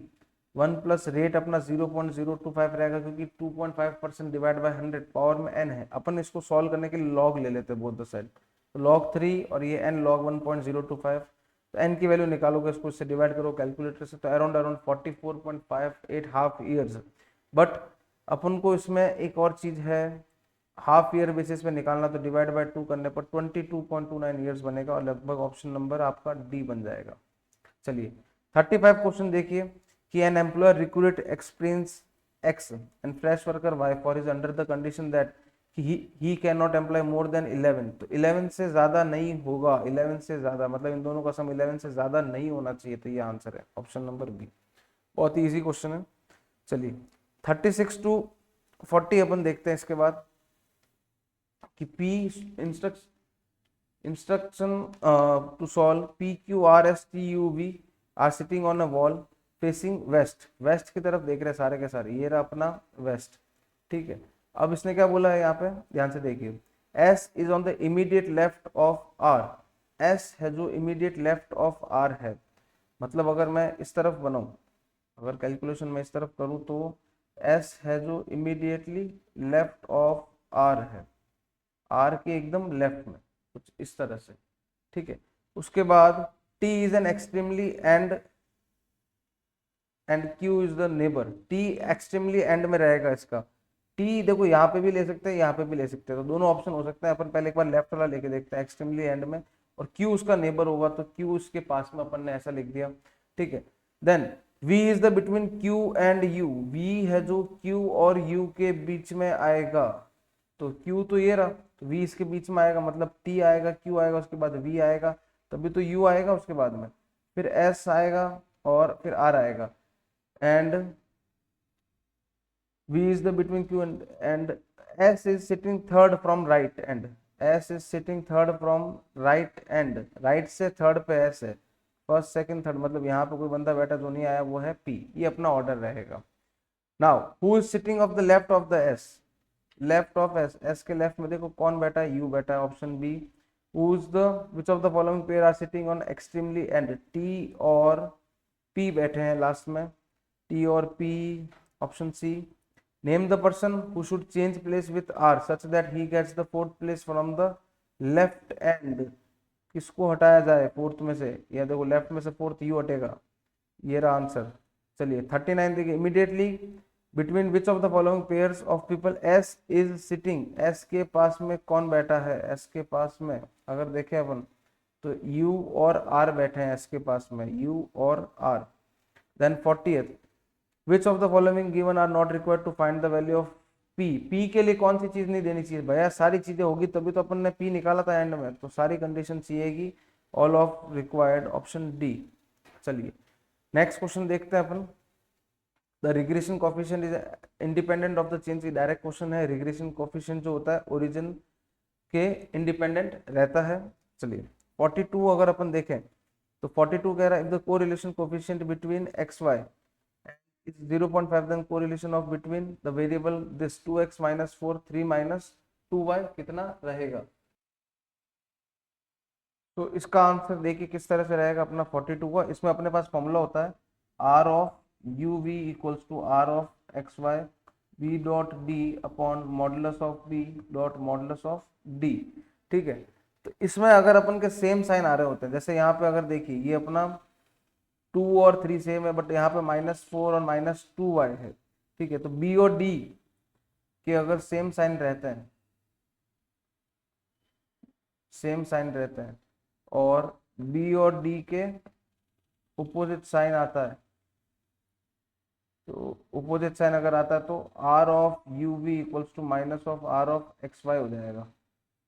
1 प्लस रेट अपना 0.025 रहेगा, क्योंकि 2.5% डिवाइड बाय 100 पावर में n है। अपन इसको सॉल्व करने के लिए लॉग ले लेते हैं बोथ द साइड, तो लॉग 3 और ये n लॉग 1.025, तो n की वैल्यू निकालोगे इसको इससे डिवाइड करो कैलकुलेटर से, तो अराउंड 44.58 हाफ ईयर्स। बट अपन को इसमें एक और चीज है, हाफ ईयर बेसिस पे निकालना, तो डिवाइड बाय 2 करने पर 22.29 ईयर्स बनेगा, और लगभग ऑप्शन नंबर आपका डी बन जाएगा। चलिए 35 क्वेश्चन देखिए कि an employer recruit experience x and fresh worker Y for is under the condition that he can not employ more than 11, तो 11 से ज्यादा नहीं होगा, 11 से ज्यादा मतलब इन दोनों का सम 11 से ज्यादा नहीं होना चाहिए, तो ये आंसर है ऑप्शन नंबर बी। बहुत ही इजी क्वेश्चन है। चलिए 36 to 40 अपन देखते हैं इसके बाद कि P instruction to solve P Q R S T U V are sitting on a wall facing west, west की तरफ देख रहे हैं सारे के सारे, ये रहा अपना वेस्ट, ठीक है। अब इसने क्या बोला है यहाँ पे, ध्यान से देखिए, S is on the immediate left of R, S है जो immediate left of R है, मतलब अगर मैं इस तरफ बनाऊं, अगर कैलकुलेशन में इस तरफ करूं तो S है जो इमीडिएटली लेफ्ट ऑफ R है, R के एकदम लेफ्ट में कुछ इस तरह से, ठीक है। उसके बाद T is an extremely and Q is the neighbour, T extremely and में रहेगा इसका, T देखो यहाँ पे भी ले सकते हैं यहाँ पे भी ले सकते हैं, तो दोनों ऑप्शन हो सकते हैं। अपन पहले एक बार लेफ्ट वाला लेके देखते हैं एक्सट्रीमली एंड में, और Q उसका नेबर होगा तो Q उसके पास में अपन ने ऐसा लिख दिया, ठीक है। Then V is the between Q and U, V है जो Q और U के बीच में आएगा, तो Q तो ये रहा, तो V इसके बीच में आएगा, मतलब T आएगा Q आएगा उसके बाद V आएगा, तभी तो U आएगा उसके बाद में, फिर S आएगा और फिर R आएगा, and V is the between Q and S is sitting third from right end, S is sitting third from right end, right से थर्ड पे S है, फर्स्ट सेकंड थर्ड, मतलब यहाँ पे कोई बंदा बैठा जो नहीं आया वो है P, ये अपना ऑर्डर रहेगा। Now who is sitting of the left of the S, left of S, S के लेफ्ट में देखो कौन बैठा है, U बैठा है, option B. Who is the which of the following pair are sitting on extremely end, T और P बैठे हैं लास्ट में, T और P, option C. Name the person who should change place with R such that he gets the fourth place from the left end, किसको हटाया जाए fourth में से, या देखो लेफ्ट में से फोर्थ यू हटेगा, ये रहा आंसर। चलिए 39 देखिए, immediately between which of the following pairs of people S is sitting, S के पास में कौन बैठा है, एस के पास में अगर देखें अपन तो यू और आर बैठे हैं एस के पास में, यू और R. Then 40th, which of the following given are not required to find the value of P, P के लिए कौन सी चीज नहीं देनी चाहिए भैया, सारी चीजें होगी तभी तो अपन ने पी निकाला था एंड में, तो सारी कंडीशन चाहिएगी, all of required, option D. चलिए नेक्स्ट क्वेश्चन देखते हैं अपन, the regression coefficient is independent of the change, direct question है, रिग्रेशन कोफिशिएंट जो होता है ओरिजिन के इंडिपेंडेंट रहता है। चलिए 42 अगर अपन देखें तो 42 कह रहा है, if the correlation coefficient between x Y is 0.5, then correlation of between the variable this 2x minus 4 3 minus 2y कितना रहेगा, तो इसका आंसर देखिए किस तरह से रहेगा अपना 42 का। इसमें अपने पास फॉर्मूला होता है r of U V equals to r of x Y v dot d upon modulus of b dot modulus of d, ठीक है। तो इसमें अगर अपन के सेम साइन आ रहे होते हैं, जैसे यहाँ पे अगर देखिए ये अपना 2 और 3 सेम है, बट यहाँ पे -4 और -2y है, ठीक है। तो बी और डी के अगर सेम साइन रहते हैं, सेम साइन रहते हैं, और बी और डी के अपोजिट साइन आता है, तो अपोजिट साइन अगर आता है तो R of U V equals to minus of R of x Y हो जाएगा।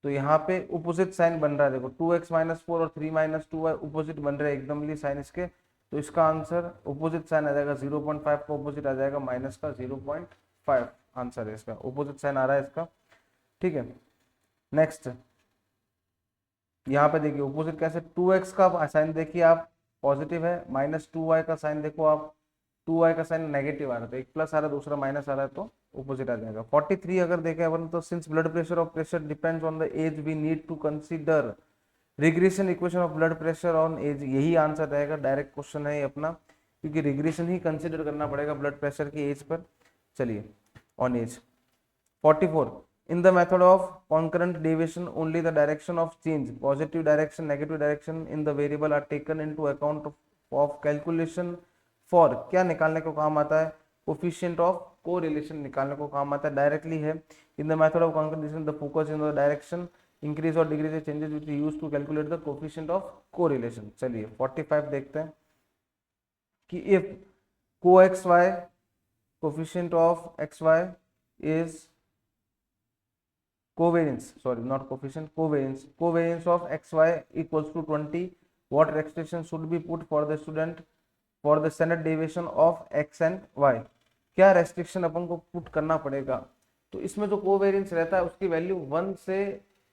तो यहाँ पे अपोजिट साइन बन रहा है, देखो 2x-4 और 3-2y अपोजिट बन रहे हैं एकदमली साइन इसके, तो इसका आंसर अपोजिट साइन आ जाएगा 0.5 का अपोजिट आ जाएगा माइनस का 0.5, आंसर है इसका, अपोजिट साइन आ रहा है इसका, ठीक है। नेक्स्ट यहाँ पे देखिए अपोजिट कैसे, 2x का साइन देखिए आप पॉजिटिव है, -2y का साइन देखो आप 2y का साइन नेगेटिव आ रहा है, तो एक प्लस आ रहा है दूसरा माइनस आ रहा है, तो अपोजिट आ जाएगा। 43 अगर देखें अपन तो since blood pressure of pressure depends on the age we need to consider regression equation of blood pressure on age, यही आंसर रहेगा, डायरेक्ट क्वेश्चन है ये अपना, क्योंकि रिग्रेशन ही कंसीडर करना पड़ेगा ब्लड प्रेशर की एज पर। चलिए on as. 44 in the method of concurrent derivation only the direction of change, positive direction, negative direction in the variable are taken into account of calculation for, क्या निकालने को काम आता है, coefficient of correlation निकालने को काम आता है, डायरेक्टली है। in the method of concurrent derivation the focus in the direction increase or decrease changes which is used to calculate the coefficient of correlation। चलिए 45 देखते हैं कि if co-xy coefficient of xy is covariance, sorry not coefficient, covariance of xy equals to 20, what restriction should be put for the student for the standard deviation of x and y, क्या restriction अपन को put करना पड़ेगा। तो इसमें जो covariance रहता है उसकी वैल्यू 1 से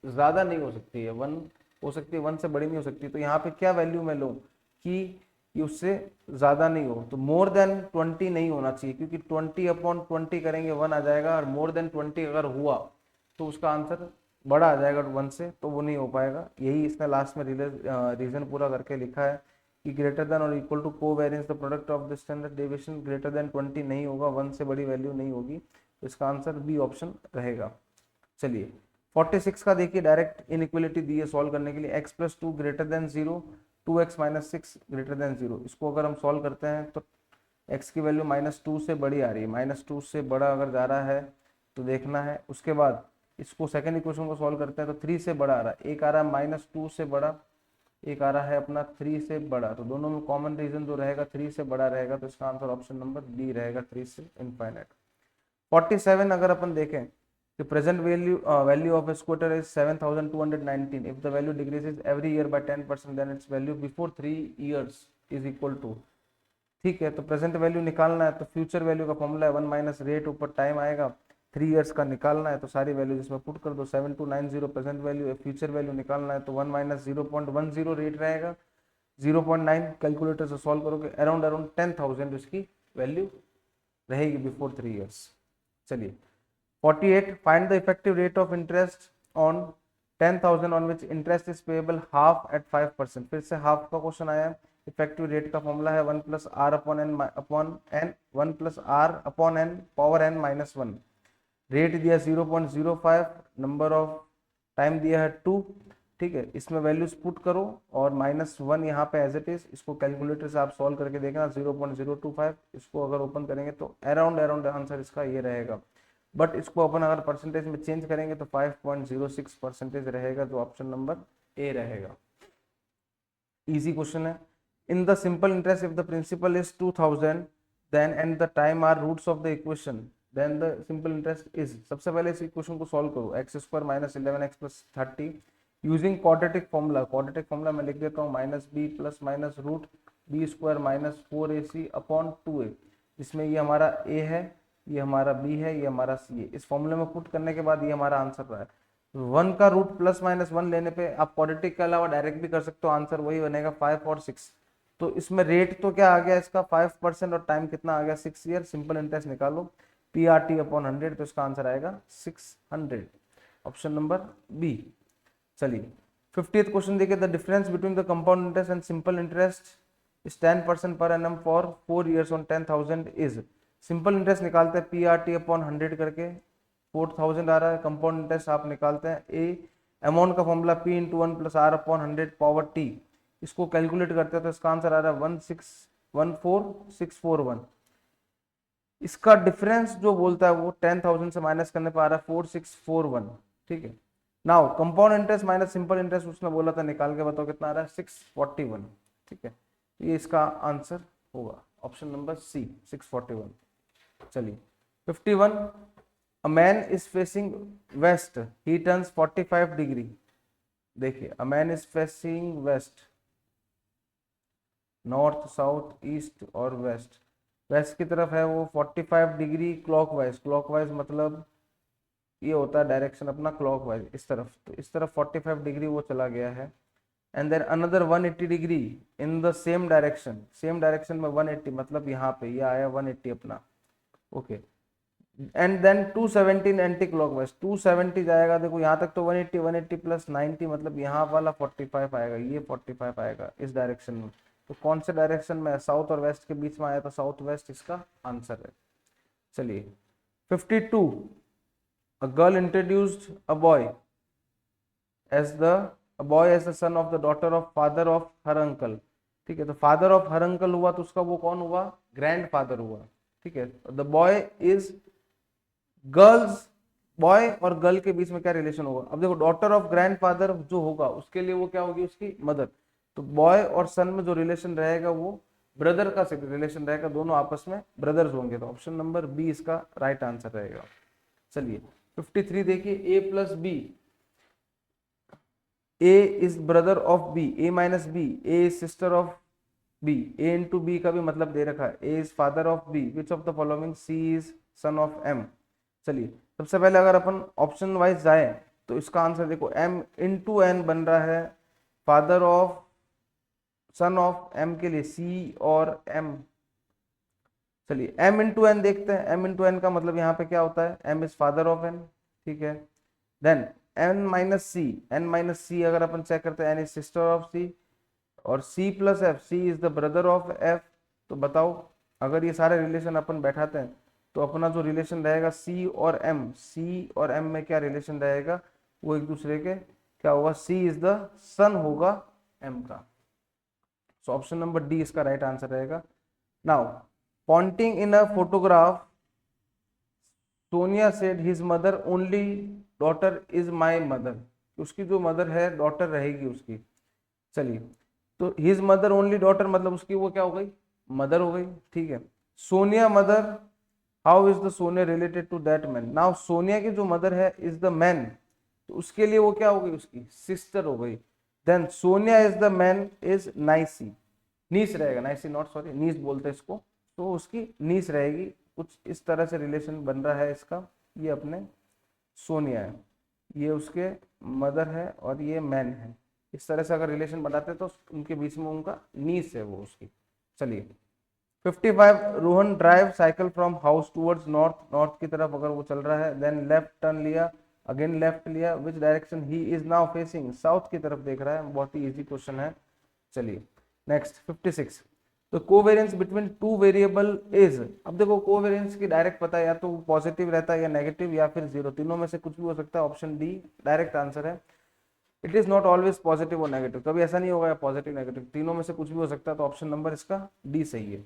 ज्यादा नहीं हो सकती है, 1 हो सकती है, 1 से बड़ी नहीं हो सकती। तो यहाँ पे क्या वैल्यू मैं लूँ कि उससे ज्यादा नहीं हो, तो मोर देन 20 नहीं होना चाहिए, क्योंकि 20/20 करेंगे 1 आ जाएगा, और मोर देन 20 अगर हुआ तो उसका आंसर बड़ा आ जाएगा 1 से, तो वो नहीं हो पाएगा। यही इसने लास्ट में रीजन पूरा करके लिखा है कि ग्रेटर देन और equal to covariance the product of the standard deviation greater than 20 नहीं होगा, 1 से बड़ी वैल्यू नहीं होगी, तो इसका आंसर बी ऑप्शन रहेगा। चलिए 46 का देखिए, डायरेक्ट इनइक्वालिटी दी है सॉल्व करने के लिए, x+2 greater than 0, 2x-6 greater than 0। इसको अगर हम सॉल्व करते हैं तो x की वैल्यू -2 से बड़ी आ रही है, -2 से बड़ा अगर जा रहा है तो देखना है। उसके बाद इसको सेकंड इक्वेशन को सॉल्व करते हैं तो 3 से बड़ा आ रहा है, एक आ रहा है -2 से बड़ा, एक आ रहा है अपना 3 से बड़ा, तो दोनों में कॉमन रीजन जो रहेगा 3 से बड़ा रहेगा, तो इसका आंसर ऑप्शन नंबर डी रहेगा, 3 से इनफाइनाइट। 47 अगर अपन देखें तो present value of scooter is 7219, if the value decreases every year by 10% then its value before 3 years is equal to, ठीक है। तो प्रेजेंट वैल्यू निकालना है तो फ्यूचर वैल्यू का फॉर्मूला है 1 माइनस रेट, ऊपर टाइम आएगा, 3 इयर्स का निकालना है तो सारी वैल्यू जिसमें पुट कर दो, 7290 प्रेजेंट वैल्यू है, फ्यूचर वैल्यू निकालना है तो 1 माइनस 0.10 रेट रहेगा, 0.9 कैलकुलेटर से सॉल्व करोगे, अराउंड 10,000 उसकी वैल्यू रहेगी बिफोर 3 इयर्स। चलिए 48 find the effective rate of interest on 10,000 on which interest is payable half at 5%, फिर से हाफ का क्वेश्चन आया। इफेक्टिव रेट का फॉर्मूला है 1 + r upon n 1 + r upon n power n - 1, rate दिया 0.05, number of time दिया है 2, ठीक है। इसमें वैल्यूज पुट करो और -1 यहाँ पे एज इट इज, इसको कैलकुलेटर से आप सॉल्व करके देखना 0.025, इसको अगर ओपन करेंगे तो अराउंड आंसर इसका ये रहेगा, बट इसको अपन अगर परसेंटेज में चेंज करेंगे तो 5.06% रहेगा, जो ऑप्शन नंबर ए रहेगा। इजी क्वेश्चन है। In the simple interest if the principal is 2000 then and the time are roots of the equation then the simple interest is, सबसे पहले इस इक्वेशन को सॉल्व करो, x² - 11x + 30 using quadratic formula, quadratic formula मैं लिख देता हूँ -b + -√b² - 4ac upon 2a, जिसमें ये हमारा a है, ये हमारा b है, ये हमारा c है। इस फॉर्मूले में पुट करने के बाद ये हमारा आंसर रहा है। 1 का रूट +-1 लेने पे आप क्वाड्रेटिक के अलावा डायरेक्ट भी कर सकते हो, आंसर वही बनेगा 5 और 6। तो इसमें रेट तो क्या आ गया इसका 5% और टाइम कितना आ गया 6 ईयर, सिंपल इंटरेस्ट निकालो PRT अपॉन 100, तो इसका आंसर आएगा 600, ऑप्शन नंबर बी। चलिए 50th क्वेश्चन देखिए, the difference between the compound interest and simple interest is 10% per annum for 4 years on 10,000 is, simple interest निकालते हैं PRT अपॉन 100 करके, 4,000 आ रहा है, कंपाउंड इंटरेस्ट आप निकालते हैं अमाउंट का फॉर्मूला P इंटू 1 + R/100 इसको कैलकुलेट करते हैं तो इसका आंसर आ रहा है 14641। इसका डिफरेंस जो बोलता है वो 10,000 से माइनस करने पर आ रहा है 4641। ठीक है, now compound interest minus simple interest उसने बोला था निकाल के बताओ कितना आ रहा है 641। ठीक है, ये इसका आंसर होगा ऑप्शन नंबर सी 641। चलिए 51, a man is facing west, he turns 45 degree. देखिए a man is facing west, north south east और वेस्ट, वेस्ट की तरफ है वो 45 डिग्री क्लॉकवाइज, क्लॉकवाइज मतलब ये होता है डायरेक्शन अपना क्लॉकवाइज इस तरफ, तो इस तरफ 45 डिग्री वो चला गया है। And then another 180 degree in the same direction, same direction में 180 मतलब यहाँ पे ये आया 180 अपना। Okay, and then 217 anticlockwise, 270 जाएगा, देखो यहाँ तक तो 180, 180 प्लस 90 मतलब यहाँ वाला 45 आएगा, ये 45 आएगा इस डायरेक्शन में। तो कौन से डायरेक्शन में, साउथ और वेस्ट के बीच में आया तो साउथ वेस्ट इसका आंसर है। चलिए 52, a girl introduced a boy as the son of the daughter of father of her uncle. ठीक है, तो फादर ऑफ हर अंकल हुआ तो उसका वो कौन हुआ, ग्रैंड फादर हुआ। ठीक है, the boy is girls, boy और गर्ल के बीच में क्या रिलेशन होगा, अब देखो डॉटर ऑफ ग्रैंडफादर जो होगा उसके लिए वो क्या होगी, उसकी मदर। तो बॉय और सन में जो रिलेशन रहेगा वो ब्रदर का रिलेशन रहेगा, दोनों आपस में ब्रदर्स होंगे, तो ऑप्शन नंबर बी इसका राइट आंसर रहेगा। चलिए 53 देखिए, A plus B, A is brother of B, A minus B, A is sister of B, A into B का भी मतलब दे रखा है, A is father of B, which of the following, C is son of M. चलिए सबसे पहले अगर अपन ऑप्शन वाइज जाए तो इसका आंसर देखो m इंटू एन बन रहा है, father of son of m के लिए c और m। चलिए m इंटू एन देखते हैं, m इंटू एन का मतलब यहाँ पे क्या होता है, m is father of n। ठीक है, देन n माइनस सी, n माइनस सी अगर अपन चेक करते हैं n is sister of c, और c plus F, c is the brother of f। तो बताओ अगर ये सारे रिलेशन अपन बैठाते हैं तो अपना जो रिलेशन रहेगा सी और एम, सी और एम में क्या रिलेशन रहेगा, वो एक दूसरे के क्या होगा, सी इज द सन होगा एम का। सो ऑप्शन नंबर डी इसका राइट आंसर रहेगा। Now pointing in a photograph, Sonia said his mother only daughter is my mother, उसकी जो मदर है डॉटर रहेगी उसकी। चलिए तो हिज मदर ओनली डॉटर मतलब उसकी वो क्या हो गई, मदर हो गई। ठीक है, Sonia mother, how is the Sonia related to that man, now Sonia की जो मदर है इज द मैन, तो उसके लिए वो क्या हो गई, उसकी सिस्टर हो गई। Then Sonia is the man is niece, niece रहेगा, नाइसी नॉट सॉरी नीस बोलते हैं इसको, तो उसकी नीस रहेगी। कुछ इस तरह से रिलेशन बन रहा है इसका, ये अपने सोनिया है, ये उसके मदर है और ये मैन है, इस तरह से अगर रिलेशन बनाते तो उनके बीच में उनका नीस है वो उसकी। चलिए 55, Rohan drive cycle from house towards north, north की तरफ अगर वो चल रहा है, देन लेफ्ट टर्न लिया, अगेन लेफ्ट लिया, विच direction he is now facing, south की तरफ देख रहा है, बहुत ही इजी क्वेश्चन है। चलिए नेक्स्ट 56, तो covariance between two variable is, अब देखो कोवेरियंस की डायरेक्ट पता है, या तो पॉजिटिव रहता है या नेगेटिव या फिर जीरो, तीनों में से कुछ भी हो सकता है, ऑप्शन डी डायरेक्ट आंसर है। It is not always positive और नेगेटिव, कभी ऐसा नहीं होगा पॉजिटिव नेगेटिव, तीनों में से कुछ भी हो सकता है, तो ऑप्शन नंबर इसका डी सही है।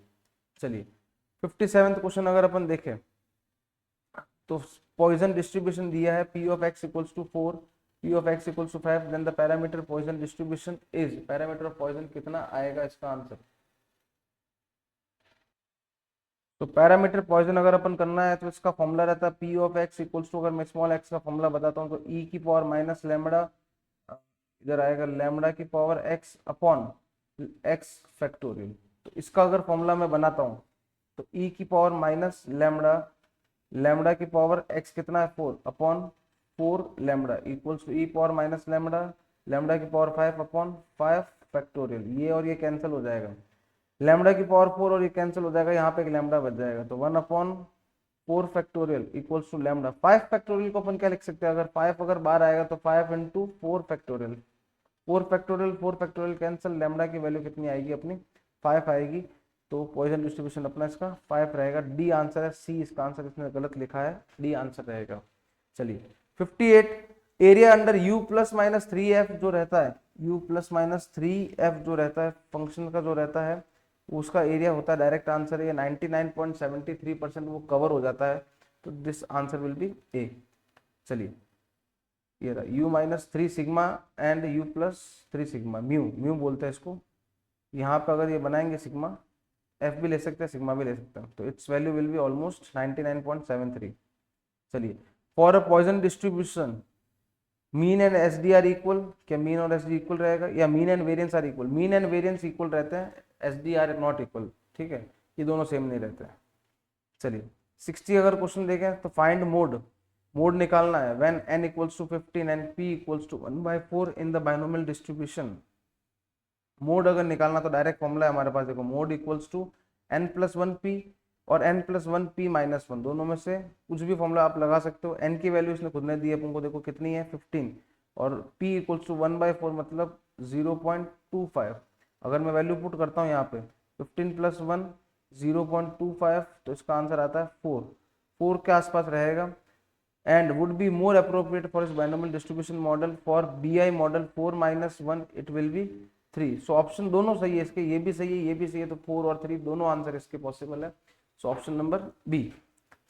चलिए 57 क्वेश्चन अगर अपन देखें तो पॉइजन डिस्ट्रीब्यूशन दिया है, P of x equals to 4, P of x equals to 5, then the parameter Poisson distribution is, parameter of Poisson कितना आएगा इसका आंसर। तो पैरामीटर पॉइजन अगर अपन करना है तो इसका फॉर्मूला रहता है P of x equals to, अगर मैं स्मॉल एक्स का फॉर्मूला बताता हूँ तो ई की पावर माइनस लैम्बडा, इधर आएगा लैम्बडा की power x upon x factorial. तो इसका अगर फॉर्मूला मैं बनाता हूँ तो ई की पावर माइनस लैम्बडा, लैम्बडा की पावर एक्स कितना है 4 अपॉन 4 lambda equals to e power minus lambda, lambda की पावर 5 अपॉन 5 फैक्टोरियल, ये और ये कैंसिल हो जाएगा, लैम्बडा की पावर 4 और ये कैंसिल हो जाएगा, यहाँ पे एक लैम्बडा बच जाएगा, तो 1 upon 4 factorial equals to lambda. 5 factorial को अपन क्या लिख सकते हैं, अगर 5 अगर बाहर आएगा तो 5 into 4 factorial, 4 factorial 4 factorial cancel, lambda की वैल्यू कितनी आएगी अपनी 5 आएगी, तो पॉइजन डिस्ट्रीब्यूशन अपना इसका 5 रहेगा, डी आंसर है, सी इसका आंसर इसने गलत लिखा है, डी आंसर रहेगा। चलिए 58, area under u plus minus 3f जो रहता है, u प्लस माइनस 3f जो रहता है फंक्शन का जो रहता है उसका एरिया होता है, डायरेक्ट आंसर ये 99.73% वो कवर हो जाता है, तो दिस आंसर विल बी ए। चलिए ये रहा u minus 3 sigma and u plus 3 sigma, mu बोलते हैं इसको। यहाँ पे अगर ये बनाएंगे सिग्मा, एफ भी ले सकते हैं सिग्मा भी ले सकते हैं, तो its value will be almost 99.73। चलिए for a Poisson distribution mean and S D are equal, क्या मीन और एस डी इक्वल रहेगा, या mean and variance are equal, mean and variance equal रहते हैं, S D are not equal, ठीक है, ये दोनों सेम नहीं रहते हैं। चलिए 60 अगर क्वेश्चन देखें तो फाइंड मोड निकालना है when n equals to 15 and p equals to 1/4 in the binomial distribution. Mode अगर निकालना तो डायरेक्ट फॉर्मूला है हमारे पास, देखो mode equals to n plus 1p और n प्लस 1p माइनस 1, दोनों में से कुछ भी फॉर्मूला आप लगा सकते हो। n की वैल्यू इसने खुद ने दी है अपन को, देखो कितनी है 15, और p इक्वल्स टू 1/4 मतलब 0.25। अगर मैं वैल्यू पुट करता हूँ यहाँ पे 15 प्लस 1 0.25, तो इसका आंसर आता है 4 के आसपास रहेगा। And would be more appropriate for इस binomial distribution model, for BI model 4 minus 1 it will be 3। So option दोनों सही है इसके, ये भी सही है ये भी सही है, तो 4 और 3 दोनों आंसर इसके पॉसिबल है। So option number B.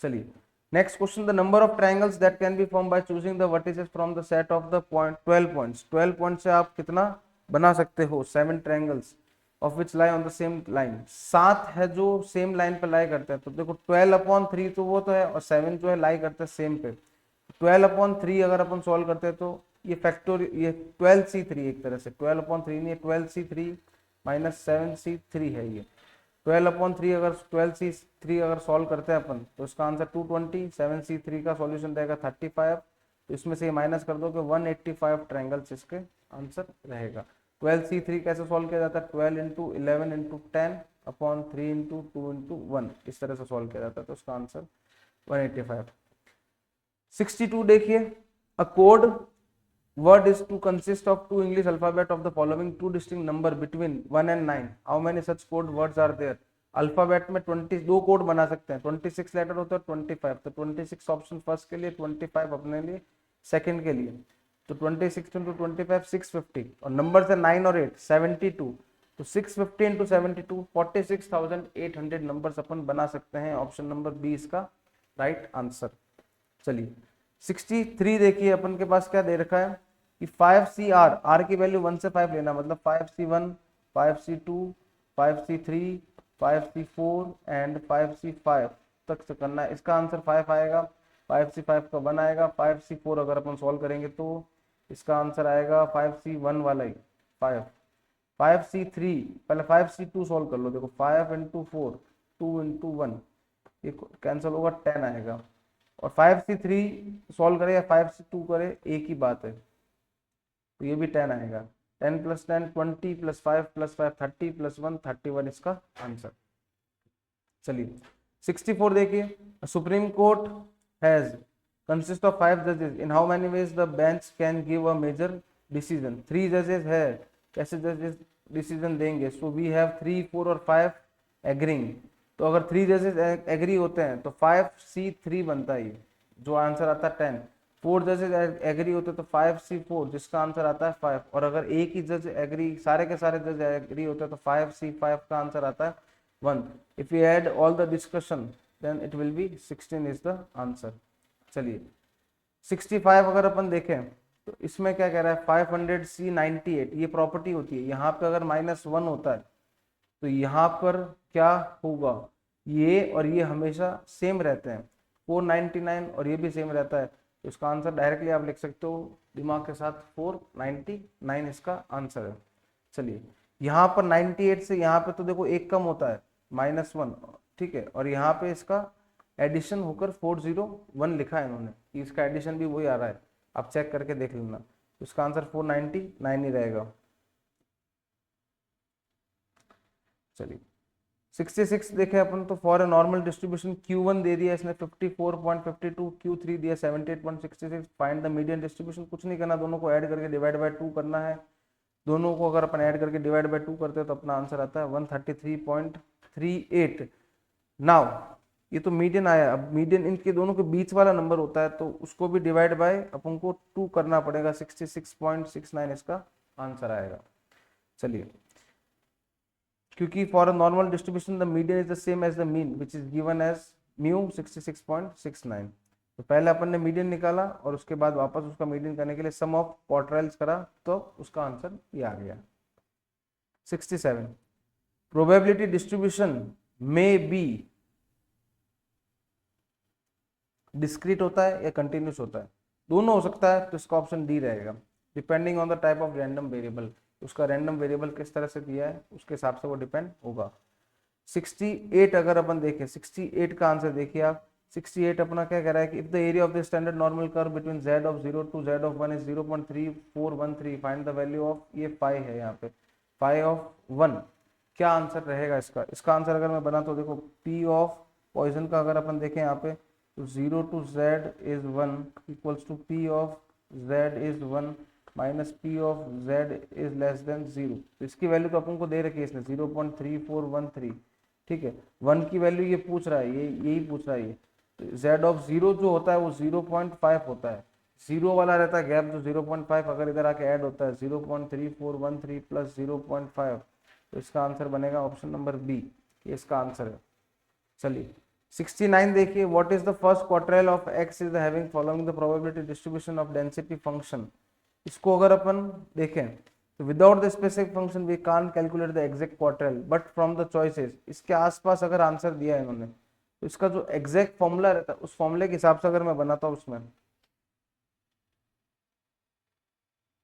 चलिए next question, the number of triangles that can be form by choosing the vertices from the set of the point 12 points. 12 point से आप कितना बना सकते हो, 7 triangles of which lie on the same line, 7 है जो same line पे लाई करते हैं। तो देखो 12/3 तो वो तो है, और 7 जो है लाई करते हैं सेम पे। 12/3 अगर अपन सॉल्व करते हैं तो ये फैक्टर, ये 12c3 एक तरह से, 12/3 नहीं, 12c3 माइनस 7c3 है ये। 12/3 अगर 12c3 अगर सॉल्व करते हैं अपन तो इसका आंसर 220, 7c3 का सॉल्यूशन रहेगा 35, तो इसमें से ये माइनस कर दो कि 185 ट्रायंगल्स इसके आंसर रहेगा। 12c3 कैसे सॉल्व किया जाता है, 12 into 11 into 10 upon 3 into 2 into 1, इस तरह से सॉल्व किया जाता है, तो इसका आंसर 185। 62 देखिए, a code word is to consist of two English alphabet of the following two distinct number between 1 and 9, how many such code words are there। Alphabet में 22 कोड बना सकते हैं, 26 लेटर होता है 25, तो 26 ऑप्शन फर्स्ट के लिए, 25 अपने लिए सेकंड के लिए, तो 26 इंटू 25 650, और नंबर से 9 और 8 72, तो 650 इंटू 72 46,800 नंबर्स अपन बना सकते हैं। ऑप्शन नंबर बी इसका राइट आंसर। चलिए 63 देखिए, अपन के पास क्या दे रखा है कि 5CR, आर की वैल्यू 1 से 5 लेना, मतलब 5C1 5C2 5C3 5C4 and 5C5 तक से करना है। इसका आंसर 5 आएगा, 5C5 का 1 आएगा, 5C4 अगर अपन सॉल्व करेंगे तो इसका आंसर आएगा 5C1 वाला ही 5, 5C3, पहले 5C2 सॉल्व कर लो, देखो 5 इंटू 4 2 इंटू 1, ये कैंसिल होगा 10 आएगा, और 5C3 सॉल्व करे या 5C2 करे एक ही बात है, तो ये भी 10 आएगा। 10 प्लस 10 20 प्लस 5 प्लस 5 30 प्लस 1 31 इसका आंसर। चलिए 64 देखिए, supreme court has consist of 5 जजेस, in how many ways the bench can give a major decision. 3 जजेस है, कैसे जजेस डिसीजन देंगे, सो वी हैव 3 4 और 5 एग्रीइंग, तो अगर 3 जजेस एग्री होते हैं तो 5C3 बनता है, जो आंसर आता है 10। 4 जजेस एग्री होते हैं तो 5C4, जिसका आंसर आता है 5, और अगर एक ही जज एग्री, सारे के सारे जज एग्री होते हैं तो 5C5 का आंसर आता है 1। If you add all the discussion then it will be 16 is the answer. चलिए 65 अगर अपन देखें तो इसमें क्या कह रहा है, 500C98, ये प्रॉपर्टी होती है, यहाँ पे अगर -1 होता है तो यहाँ पर क्या होगा, ये और ये हमेशा सेम रहते हैं, 499 और ये भी सेम रहता है, तो इसका आंसर डायरेक्टली आप लिख सकते हो दिमाग के साथ 499 इसका आंसर है। चलिए यहाँ पर 98 से यहाँ पे तो देखो एक कम होता है -1, ठीक है, और यहाँ पे इसका एडिशन होकर 401 लिखा है इन्होंने, कि इसका एडिशन भी वही आ रहा है, आप चेक करके देख लेना, तो इसका आंसर 499 ही रहेगा। चलिए 66 देखे अपन तो, for a normal distribution Q1 दे दिया इसने 54.52, Q3 दिया 78.66, फाइंड द मीडियन डिस्ट्रीब्यूशन। कुछ नहीं करना, दोनों को ऐड करके डिवाइड बाय 2 करना है, दोनों को अगर अपन ऐड करके डिवाइड बाय 2 करते हैं तो अपना आंसर आता है 133.38। नाउ ये तो मीडियन आया, अब मीडियन इनके दोनों के बीच वाला नंबर होता है तो उसको भी डिवाइड बाय अपन को 2 करना पड़ेगा, 66.69 इसका आंसर आएगा। चलिए, क्योंकि for a normal distribution the median is the same as the mean which is given as mu 66.69। तो पहले अपन ने मीडियन निकाला और उसके बाद वापस उसका मीडियन करने के लिए सम ऑफ क्वार्टाइल्स करा तो उसका आंसर ये आ गया 67। प्रोबेबिलिटी डिस्ट्रीब्यूशन में बी डिस्क्रीट होता है या कंटिन्यूस होता है, दोनों हो सकता है, तो इसका ऑप्शन डी रहेगा। Depending on the type of random variable, उसका रैंडम वेरिएबल किस तरह से दिया है उसके हिसाब से वो डिपेंड होगा। 68 अगर अपन देखें, 68 का आंसर देखिए आप, 68 अपना क्या कह रहा है कि if the area of the standard normal curve between z of 0 to z of 1 is 0.3413 find the value of, ये 5 है यहाँ पे, 5 ऑफ 1, क्या आंसर रहेगा इसका? इसका आंसर अगर मैं बना तो देखो p ऑफ पॉइजन का अगर अपन देखें यहाँ पे तो 0 to z is 1 equals to p of z is 1 minus p of z is less than 0। तो इसकी वैल्यू तो अपन को दे रखी है इसने 0.3413, ठीक है। 1 की वैल्यू ये पूछ रहा है, ये यही पूछ रहा है ये, तो z ऑफ 0 जो होता है वो 0.5 होता है, 0 वाला रहता है गैप जो 0.5, अगर इधर आके ऐड होता है 0.3413 प्लस 0.5, तो इसका आंसर बनेगा ऑप्शन नंबर बी, ये इसका आंसर है। चलिए 69 देखिए, what is the first quartile of x is having following the probability distribution of density function. इसको अगर अपन देखें तो without the specific function we can't calculate the exact quartile but from the choices, इसके आसपास अगर आंसर दिया है इन्होंने तो इसका जो एग्जैक्ट फॉर्मूला रहता है उस फॉर्मूले के हिसाब से अगर मैं बनाता हूँ उसमें,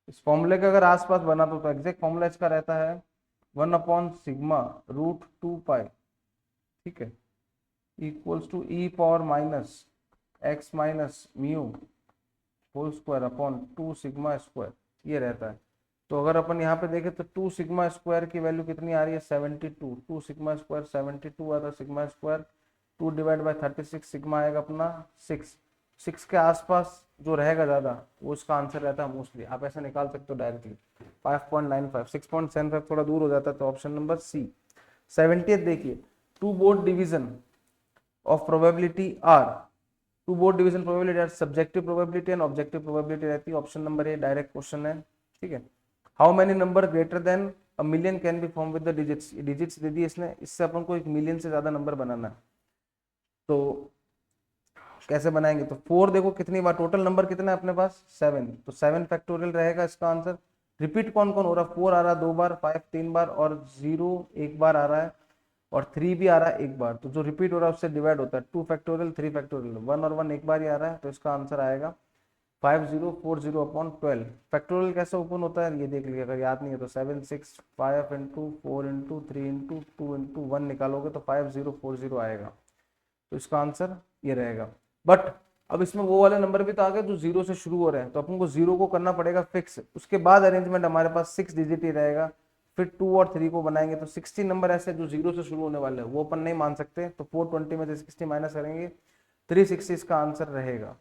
इस फॉर्मूले के अगर आसपास बनाता हूँ तो एग्जैक्ट फॉर्मूला इसका रहता है 1/σ√2π, ठीक है, equals to e power minus x minus mu whole square upon 2 sigma square, ये रहता है। तो अगर अपन यहाँ पे देखें तो 2 सिग्मा स्क्वायर की वैल्यू कितनी आ रही है 72, 2 सिग्मा स्क्वायर 72 आता है, sigma square 2 divide by 36, sigma आएगा अपना 6 के आसपास जो रहेगा ज़्यादा वो इसका आंसर रहता है मोस्टली, आप ऐसा निकाल सकते हो डायरेक्टली 5.95, 6.75 थोड़ा दूर हो जाता है, तो ऑप्शन नंबर सी। 70th देखिए, two broad division of probability are, two broad division probability are subjective probability and objective probability रहती है, option number A direct question है, ठीक है। How many number greater than a million can be form with the digits, digits दे दी इसने, इससे अपन को 1 मिलियन से ज्यादा नंबर बनाना है, तो कैसे बनाएंगे? तो 4 देखो कितनी बार, टोटल नंबर कितना है अपने पास 7, तो 7 फैक्टोरियल रहेगा इसका आंसर। रिपीट कौन कौन हो रहा है, 4 आ रहा है 2 बार, 5 3 बार और 0 1 बार आ रहा है और 3 भी आ रहा है 1 बार, तो जो रिपीट हो रहा है उससे डिवाइड होता है 2 फैक्टोरियल 3 फैक्टोरियल, 1 और 1 एक बार ही आ रहा है, तो इसका आंसर आएगा 5040/12। फैक्टोरियल कैसे ओपन होता है ये देख लीजिए, अगर याद नहीं है तो 7 6 5 इंटू 4 इंटू 3 इंटू 2 इंटू 1 निकालोगे तो 5040 आएगा, तो इसका आंसर ये रहेगा। बट अब इसमें वो वाले नंबर भी तो आ गए जो 0 से शुरू हो रहे हैं, तो अपन को 0 को करना पड़ेगा फिक्स, उसके बाद अरेंजमेंट हमारे पास 6 डिजिट ही रहेगा, फिर 2 और 3 को बनाएंगे, तो 60 नंबर ऐसे जो 0 से शुरू होने वाले हैं वो अपन नहीं मान सकते, तो 420 में से 60 माइनस करेंगे 360 इसका आंसर रहेगा,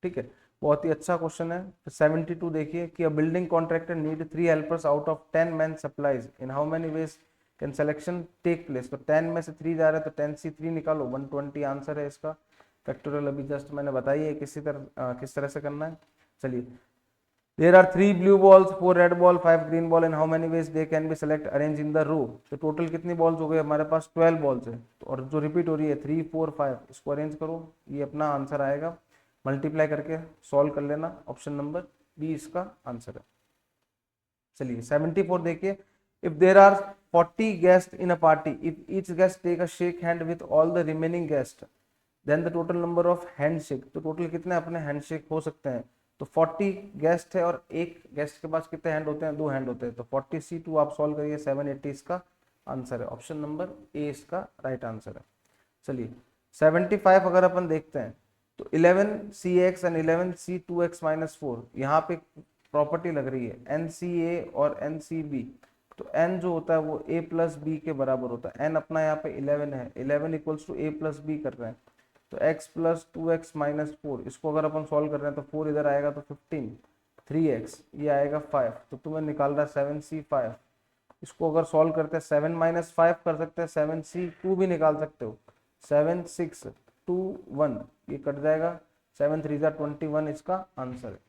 ठीक है। बहुत ही अच्छा क्वेश्चन है। 72 देखिए कि a building contractor need 3 helpers out of 10 man supplies, in how many ways can selection take place, तो 10 में से 3 जा रहे हैं तो 10C3 निकालो, 120 आंसर है इसका। फैक्टोरियल अभी जस्ट मैंने बताई है किस तरह से करना है। चलिए, there are 3 blue balls 4 red ball 5 green ball, in how many ways they can be select arrange in the row, तो टोटल कितनी बॉल्स हो गई हमारे पास 12 बॉल्स है, तो और जो रिपीट हो रही है 3 4 5, इसको अरेंज करो, ये अपना आंसर आएगा, मल्टीप्लाई करके सॉल्व कर लेना, ऑप्शन नंबर बी इसका आंसर है। चलिए 74 देखिए, if there are 40 guest in a party, if each guest take a shake hand with all the remaining guest, then the total number of handshake, तो total कितने अपने handshake हो सकते हैं, तो 40 गेस्ट है और एक गेस्ट के पास कितने हैंड होते हैं, 2 हैंड होते हैं, तो 40C2 आप सॉल्व करिए, 780 इसका आंसर है, ऑप्शन नंबर ए इसका राइट आंसर है। चलिए 75 अगर अपन देखते हैं तो 11CX एंड 11C2X-4, यहाँ पे प्रॉपर्टी लग रही है NCA और NCB, तो n जो होता है वो a प्लस बी के बराबर होता है, n अपना यहाँ पे 11 है, 11 equals to a plus B कर रहे हैं, तो x प्लस 2x-4, इसको अगर अपन सॉल्व कर रहे हैं तो 4 इधर आएगा तो 15, 3x ये आएगा 5, तो तुम्हें निकाल रहा है 7C5, इसको अगर सॉल्व करते हैं 7 - 5 कर सकते हैं, 7C2 भी निकाल सकते हो, 7621, ये कट जाएगा, 7 3 21 इसका आंसर है।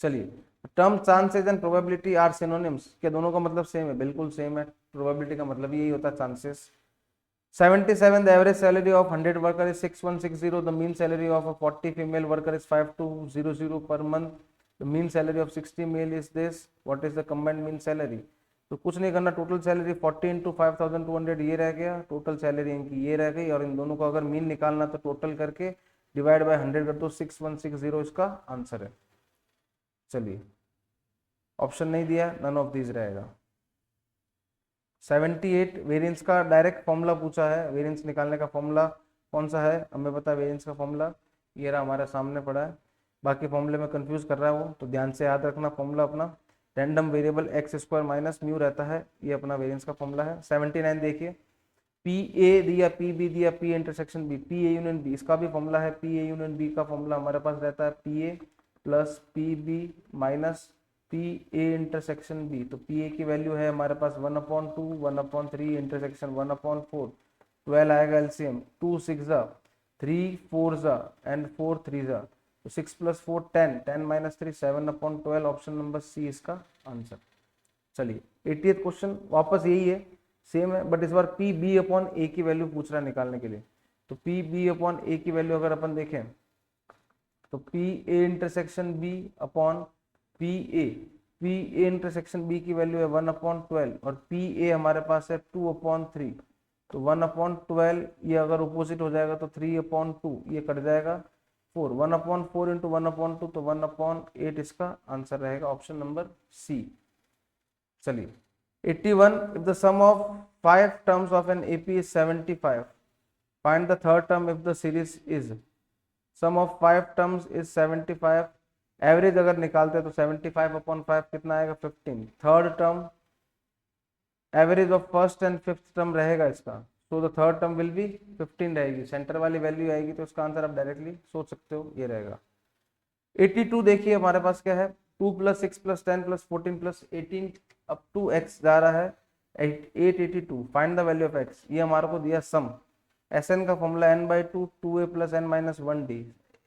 चलिए, term chances and probability are synonyms, क्या दोनों का मतलब सेम है? बिल्कुल सेम है, प्रोबेबिलिटी का मतलब यही होता है chances. 77, the average salary of 100 worker is 6160, the mean salary of a 40 female worker is 5200 per month, the mean salary of 60 male is this, what is the combined mean salary? तो कुछ नहीं करना, total salary 40 into 5200 ये रह गया, total salary इनकी ये रह गई, और इन दोनों को अगर मीन निकालना तो टोटल करके डिवाइड बाय 100 कर दो, 6160 इसका आंसर है। चलिए, ऑप्शन नहीं दिया, नन ऑफ दीज रहेगा। 78, वेरिएंस का डायरेक्ट फॉर्मूला पूछा है, वेरिएंस निकालने का फॉर्मूला कौन सा है हमें पता है, वेरिएंस का फॉर्मूला ये रहा हमारे सामने पड़ा है, बाकी फॉर्मूले में कंफ्यूज कर रहा है वो, तो ध्यान से याद रखना फॉर्मूला अपना, random variable x square minus mu रहता है, ये अपना वेरिएंस का फॉर्मूला है। 79 देखिए, पी ए दिया, पी बी दिया, P intersection B, P A union B, इसका भी फॉर्मूला है, पी ए यूनियन बी का फॉर्मूला हमारे पास रहता है P A plus P B minus P A intersection B, तो पी ए की वैल्यू है हमारे पास 1/2, 1/3 इंटरसेक्शन 1/4, 12 आएगा एलसीएम, 2 6 3 4 एंड 4 3 तो 6 + 4 10, 10 - 3 7/12, ऑप्शन नंबर सी इसका आंसर। चलिए, 80th क्वेश्चन वापस यही है, सेम है, बट इस बार पी बी अपॉन ए की वैल्यू पूछ रहा है निकालने के लिए, तो पी बी अपॉन ए की वैल्यू अगर अपन देखें तो P A intersection B upon P A intersection B की वैल्यू है 1/12 और पी ए हमारे पास है 2/3, तो 1/12 ये अगर अपोजिट हो जाएगा तो 3/2, ये कट जाएगा 4, 1/4 इंटू 1/2 तो 1/8 इसका आंसर रहेगा, ऑप्शन नंबर सी। चलिए, 81, if the sum of 5 terms of an AP is 75, find the third term if the series is, sum of 5 terms is 75, average अगर निकालते हैं तो 75/5 कितना आएगा 15, third term average of first and fifth term रहेगा इसका, तो the third term will B 15 रहेगी, सेंटर वाली वैल्यू आएगी, तो इसका आंसर आप डायरेक्टली सोच सकते हो, ये रहेगा। 82 देखिए हमारे पास क्या है, 2 + 6 + 10 + 14 + 18 अप टू x जा रहा है 882, find the value of x, ये हमारे को दिया सम, Sn का formula n/2 2a + n - 1d,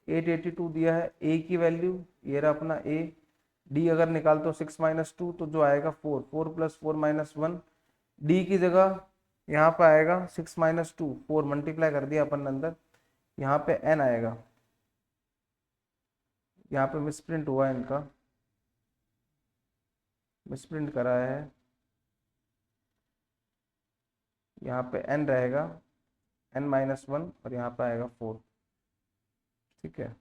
882 दिया है, a की वैल्यू ये रहा अपना a, d अगर निकालते हो 6 - 2 तो जो आएगा 4, 4 + 4 - 1, d की जगह यहाँ पे आएगा 6 - 2, 4 मल्टीप्लाई कर दिया अपन अंदर, यहाँ पे n आएगा, यहाँ पे मिसप्रिंट हुआ है, इनका मिसप्रिंट करा है, यहाँ पे n रहेगा n - 1 और यहाँ पे आएगा 4, ठीक है,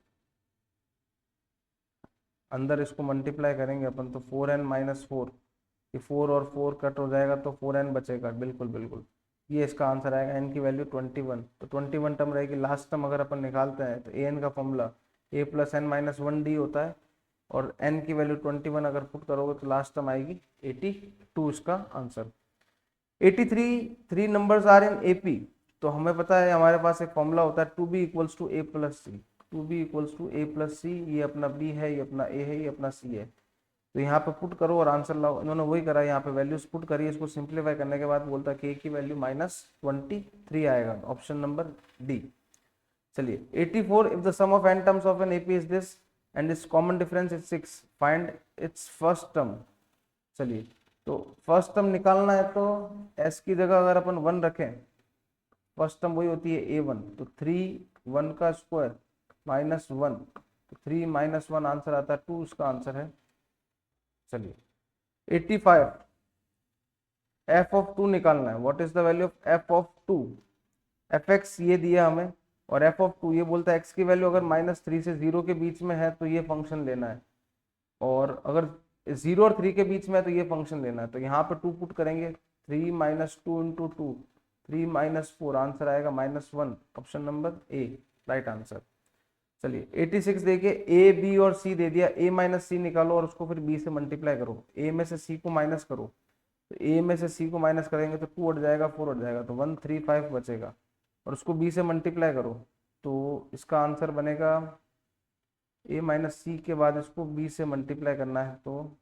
अंदर इसको मल्टीप्लाई करेंगे अपन तो 4n - 4, ये 4 और 4 कट हो जाएगा तो 4n बचेगा, बिल्कुल बिल्कुल, ये इसका आंसर आएगा, n की वैल्यू 21, तो 21 टर्म रहेगी, लास्ट टर्म अगर अपन निकालते हैं तो an का फॉर्मूला a + n - 1d होता है, और n की वैल्यू 21 अगर पुट करोगे तो लास्ट टर्म आएगी 82, इसका answer. 83, 3 numbers are in AP, तो हमें पता है हमारे पास एक फॉर्मूला होता है 2b = a + c, 2b = a + c, ये अपना b है, ये अपना a है, ये अपना c है, तो यहाँ पे पुट करो और आंसर लाओ, इन्होंने वही करा, यहाँ पे वैल्यूज पुट करी, इसको सिंप्लीफाई करने के बाद बोलता है कि a की वैल्यू -23 आएगा, ऑप्शन नंबर डी। चलिए, 84, if the sum of n terms of an AP is this and its common difference is 6, find its first term. चलिए, तो फर्स्ट टर्म निकालना है तो s की जगह अगर अपन 1 रखें, फर्स्ट टर्म वही होती है a1, तो 3 1 का स्क्वायर -1, तो 3 - 1 आंसर आता है 2, इसका आंसर है। चलिए, 85, f(2) निकालना है, what is the value of f(2), fx ये दिया हमें, और f(2) ये बोलता है x की वैल्यू अगर -3 से 0 के बीच में है तो ये फंक्शन लेना है, और अगर 0 और 3 के बीच में है तो ये फंक्शन लेना है, तो यहाँ पे 2 पुट करेंगे, 3 - 2 × 2, 3 - 4, आंसर आएगा -1, ऑप्शन नंबर ए राइट आंसर। चलिए, 86 देखिए, ए बी और सी दे दिया, a - c निकालो और उसको फिर b से मल्टीप्लाई करो, a में से c को माइनस करो, तो a में से c को माइनस करेंगे तो 2 हट जाएगा, 4 हट जाएगा, तो 135 बचेगा, और उसको b से मल्टीप्लाई करो तो इसका आंसर बनेगा, a - c के बाद इसको b से मल्टीप्लाई करना है, तो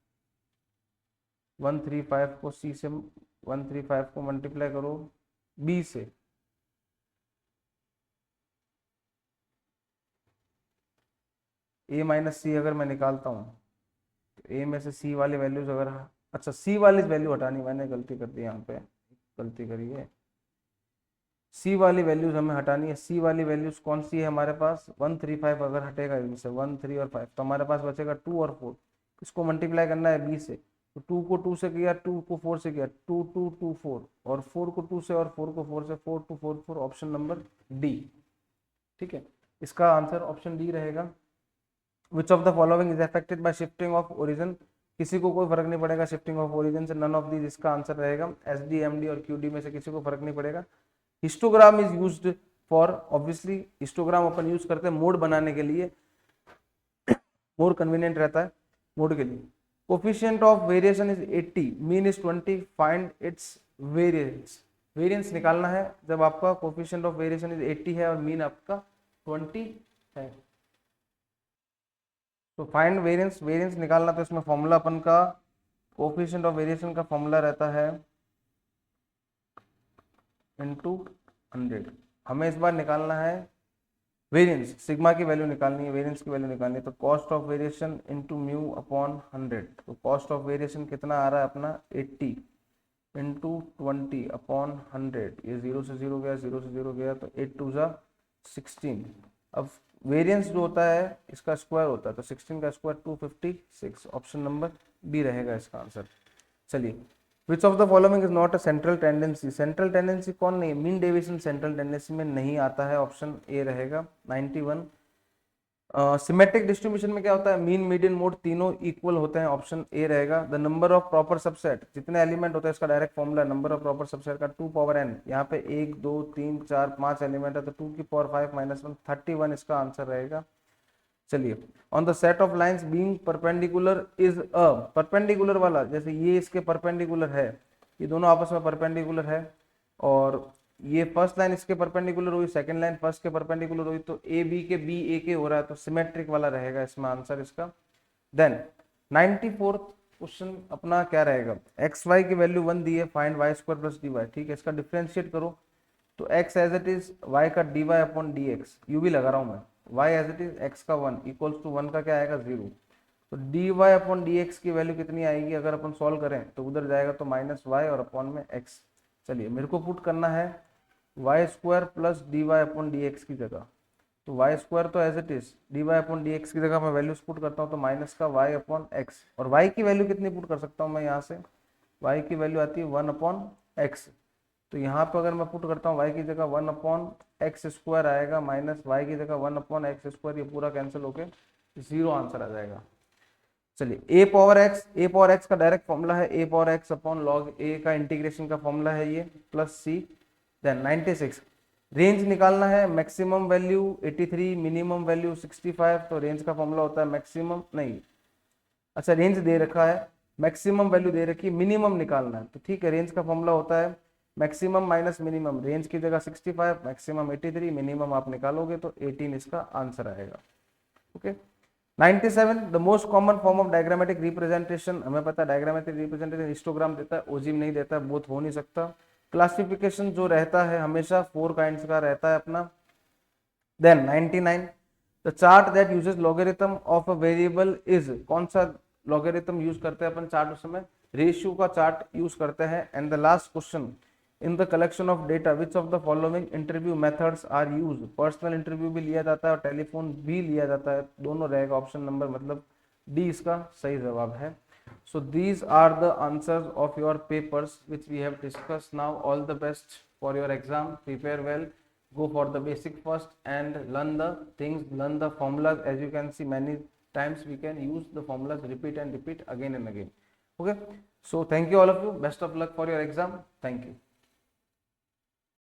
135 को c से 135 को मल्टीप्लाई करो b से, a माइनस सी अगर मैं निकालता हूँ तो a में से c वाली वैल्यूज अगर, अच्छा c वाली वैल्यू हटानी, मैंने गलती कर दी यहाँ पे, गलती करी है, c वाली वैल्यूज हमें हटानी है। c वाली वैल्यूज कौन सी है हमारे पास, 135 अगर हटेगा इनमें से 1 3 और 5 तो हमारे पास बचेगा 2 और 4। इसको मल्टीप्लाई करना है b से, तो 2 को 2 से किया, 2 को 4 से किया, 2 2 2 4, और 4 को 2 से और 4 को 4 से, 4 2 4 4, ऑप्शन नंबर डी। ठीक है, इसका आंसर ऑप्शन डी रहेगा। विच of the following is affected by shifting of origin, किसी को कोई फर्क नहीं पड़ेगा शिफ्टिंग ऑफ ओरिजिन से, नन ऑफ दीज इसका आंसर रहेगा। एस डी एम डी और क्यू डी में से किसी को फर्क नहीं पड़ेगा। Histogram is used for, obviously histogram upon use करते हैं मोड बनाने के लिए, मोर कन्वीनियंट रहता है मोड के लिए। Coefficient of variation is 80, mean is 20, find its variance, variance निकालना है जब आपका कोफिशिएंट ऑफ वेरिएशन इज 80 है और मीन आपका 20 है। तो फाइंड वेरिएंस, वेरिएंस निकालना, तो इसमें फॉर्मूला अपन का कोफिशिएंट ऑफ वेरिएशन का फॉर्मूला रहता है इनटू 100। हमें इस बार निकालना है वेरिएंस, सिग्मा की वैल्यू निकालनी है, वेरिएंस की वैल्यू निकालनी है, तो cost of variation into mu upon 100। तो कॉस्ट ऑफ वेरिएशन कितना आ रहा है अपना 80 इंटू 20 अपॉन 100, ये 0 से 0 गया, 0 से 0 गया, तो 8 2 जा 16। अब वेरिएंस जो होता है इसका स्क्वायर होता है, तो 16 का स्क्वायर 256, ऑप्शन नंबर बी रहेगा इसका आंसर। चलिए, विच of the following is not a central tendency, central tendency कौन नहीं है, मीन डेविएशन सेंट्रल टेंडेंसी में नहीं आता है, ऑप्शन ए रहेगा 91। सिमेट्रिक डिस्ट्रीब्यूशन में क्या होता है, मीन मीडियन मोड तीनों इक्वल होते हैं, ऑप्शन ए रहेगा। The number of proper subset, जितने एलिमेंट होते हैं इसका direct formula number of proper subset का 2 पावर n, यहाँ पे 1 2 3 4 5 एलिमेंट है, तो 2 की पावर 5 माइनस 1 31 इसका आंसर रहेगा। चलिए, on the set of lines being perpendicular is a, perpendicular वाला, जैसे ये इसके परपेंडिकुलर है, ये दोनों आपस में परपेंडिकुलर है, और ये फर्स्ट लाइन इसके परपेंडिकुलर हुई, सेकंड लाइन फर्स्ट के परपेंडिकुलर हुई, तो ए बी के बी ए के हो रहा है, तो सिमेट्रिक वाला रहेगा इसमें आंसर इसका। देन 94th क्वेश्चन अपना क्या रहेगा, एक्स वाई की वैल्यू 1 दी है, find y square plus d y. ठीक है, इसका डिफ्रेंशिएट करो, तो x as it is y का dy अपॉन dx, यू भी लगा रहा हूं मैं, y as it is x का 1 इक्वल्स टू 1 का क्या आएगा 0, तो dy अपॉन dx की वैल्यू कितनी आएगी, अगर अपन सॉल्व करें तो उधर जाएगा तो माइनस y और अपॉन में x। चलिए, मेरे को पुट करना है y square plus dy upon dx की जगह, तो वाई स्क्वायर तो as it is, dy upon dx की जगह मैं वैल्यूज पुट करता हूँ, तो माइनस का y अपॉन x, और y की वैल्यू कितनी पुट कर सकता हूँ मैं यहाँ से, y की वैल्यू आती है 1 अपॉन x, तो यहाँ पे अगर मैं पुट करता हूँ y की जगह 1 अपॉन एक्स स्क्वायर आएगा, माइनस y की जगह 1 अपॉन एक्स स्क्वायर, ये पूरा कैंसिल होके 0 आंसर आ जाएगा। चलिए, ए पावर एक्स का डायरेक्ट फॉर्मूला है ए पावर एक्स अपॉन लॉग ए का इंटीग्रेशन का फॉर्मूला है ये, प्लस सी। देन 96, रेंज निकालना है, मैक्सिमम वैल्यू 83, मिनिमम वैल्यू 65, तो रेंज का फॉर्मूला होता है मैक्सिमम, नहीं, अच्छा रेंज दे रखा है, मैक्सिमम वैल्यू दे रखी है, मिनिमम निकालना है, तो ठीक है, रेंज का फॉर्मूला होता है मैक्सिमम माइनस मिनिमम, रेंज की जगह 65, मैक्सिमम 83, मिनिमम आप निकालोगे तो 18 इसका आंसर आएगा। Okay, 97, the most common form of diagrammatic representation, हमें पता है डायग्रामेटिक रिप्रेजेंटेशन हिस्टोग्राम देता है, ओजिम नहीं देता है, बोथ हो नहीं सकता। क्लासिफिकेशन जो रहता है हमेशा 4 काइंड्स का रहता है अपना। Then 99, the chart that uses logarithm of a variable is, कौन सा लॉगरिथम यूज करते हैं अपन चार्ट, उस समय रेशियो का चार्ट यूज करते हैं। And the last question, in the collection of data which of the following interview methods are use, personal interview भी लिया जाता है और टेलीफोन भी लिया जाता है, दोनों रहेगा ऑप्शन नंबर, मतलब डी इसका सही जवाब है। So these are the answers of your papers which we have discuss now. All the best for your exam, prepare well, go for the basic first and learn the things, learn the formulas. As you can see, many times we can use the formulas, repeat and repeat again and again. Okay, so thank you all of you, best of luck for your exam, thank you.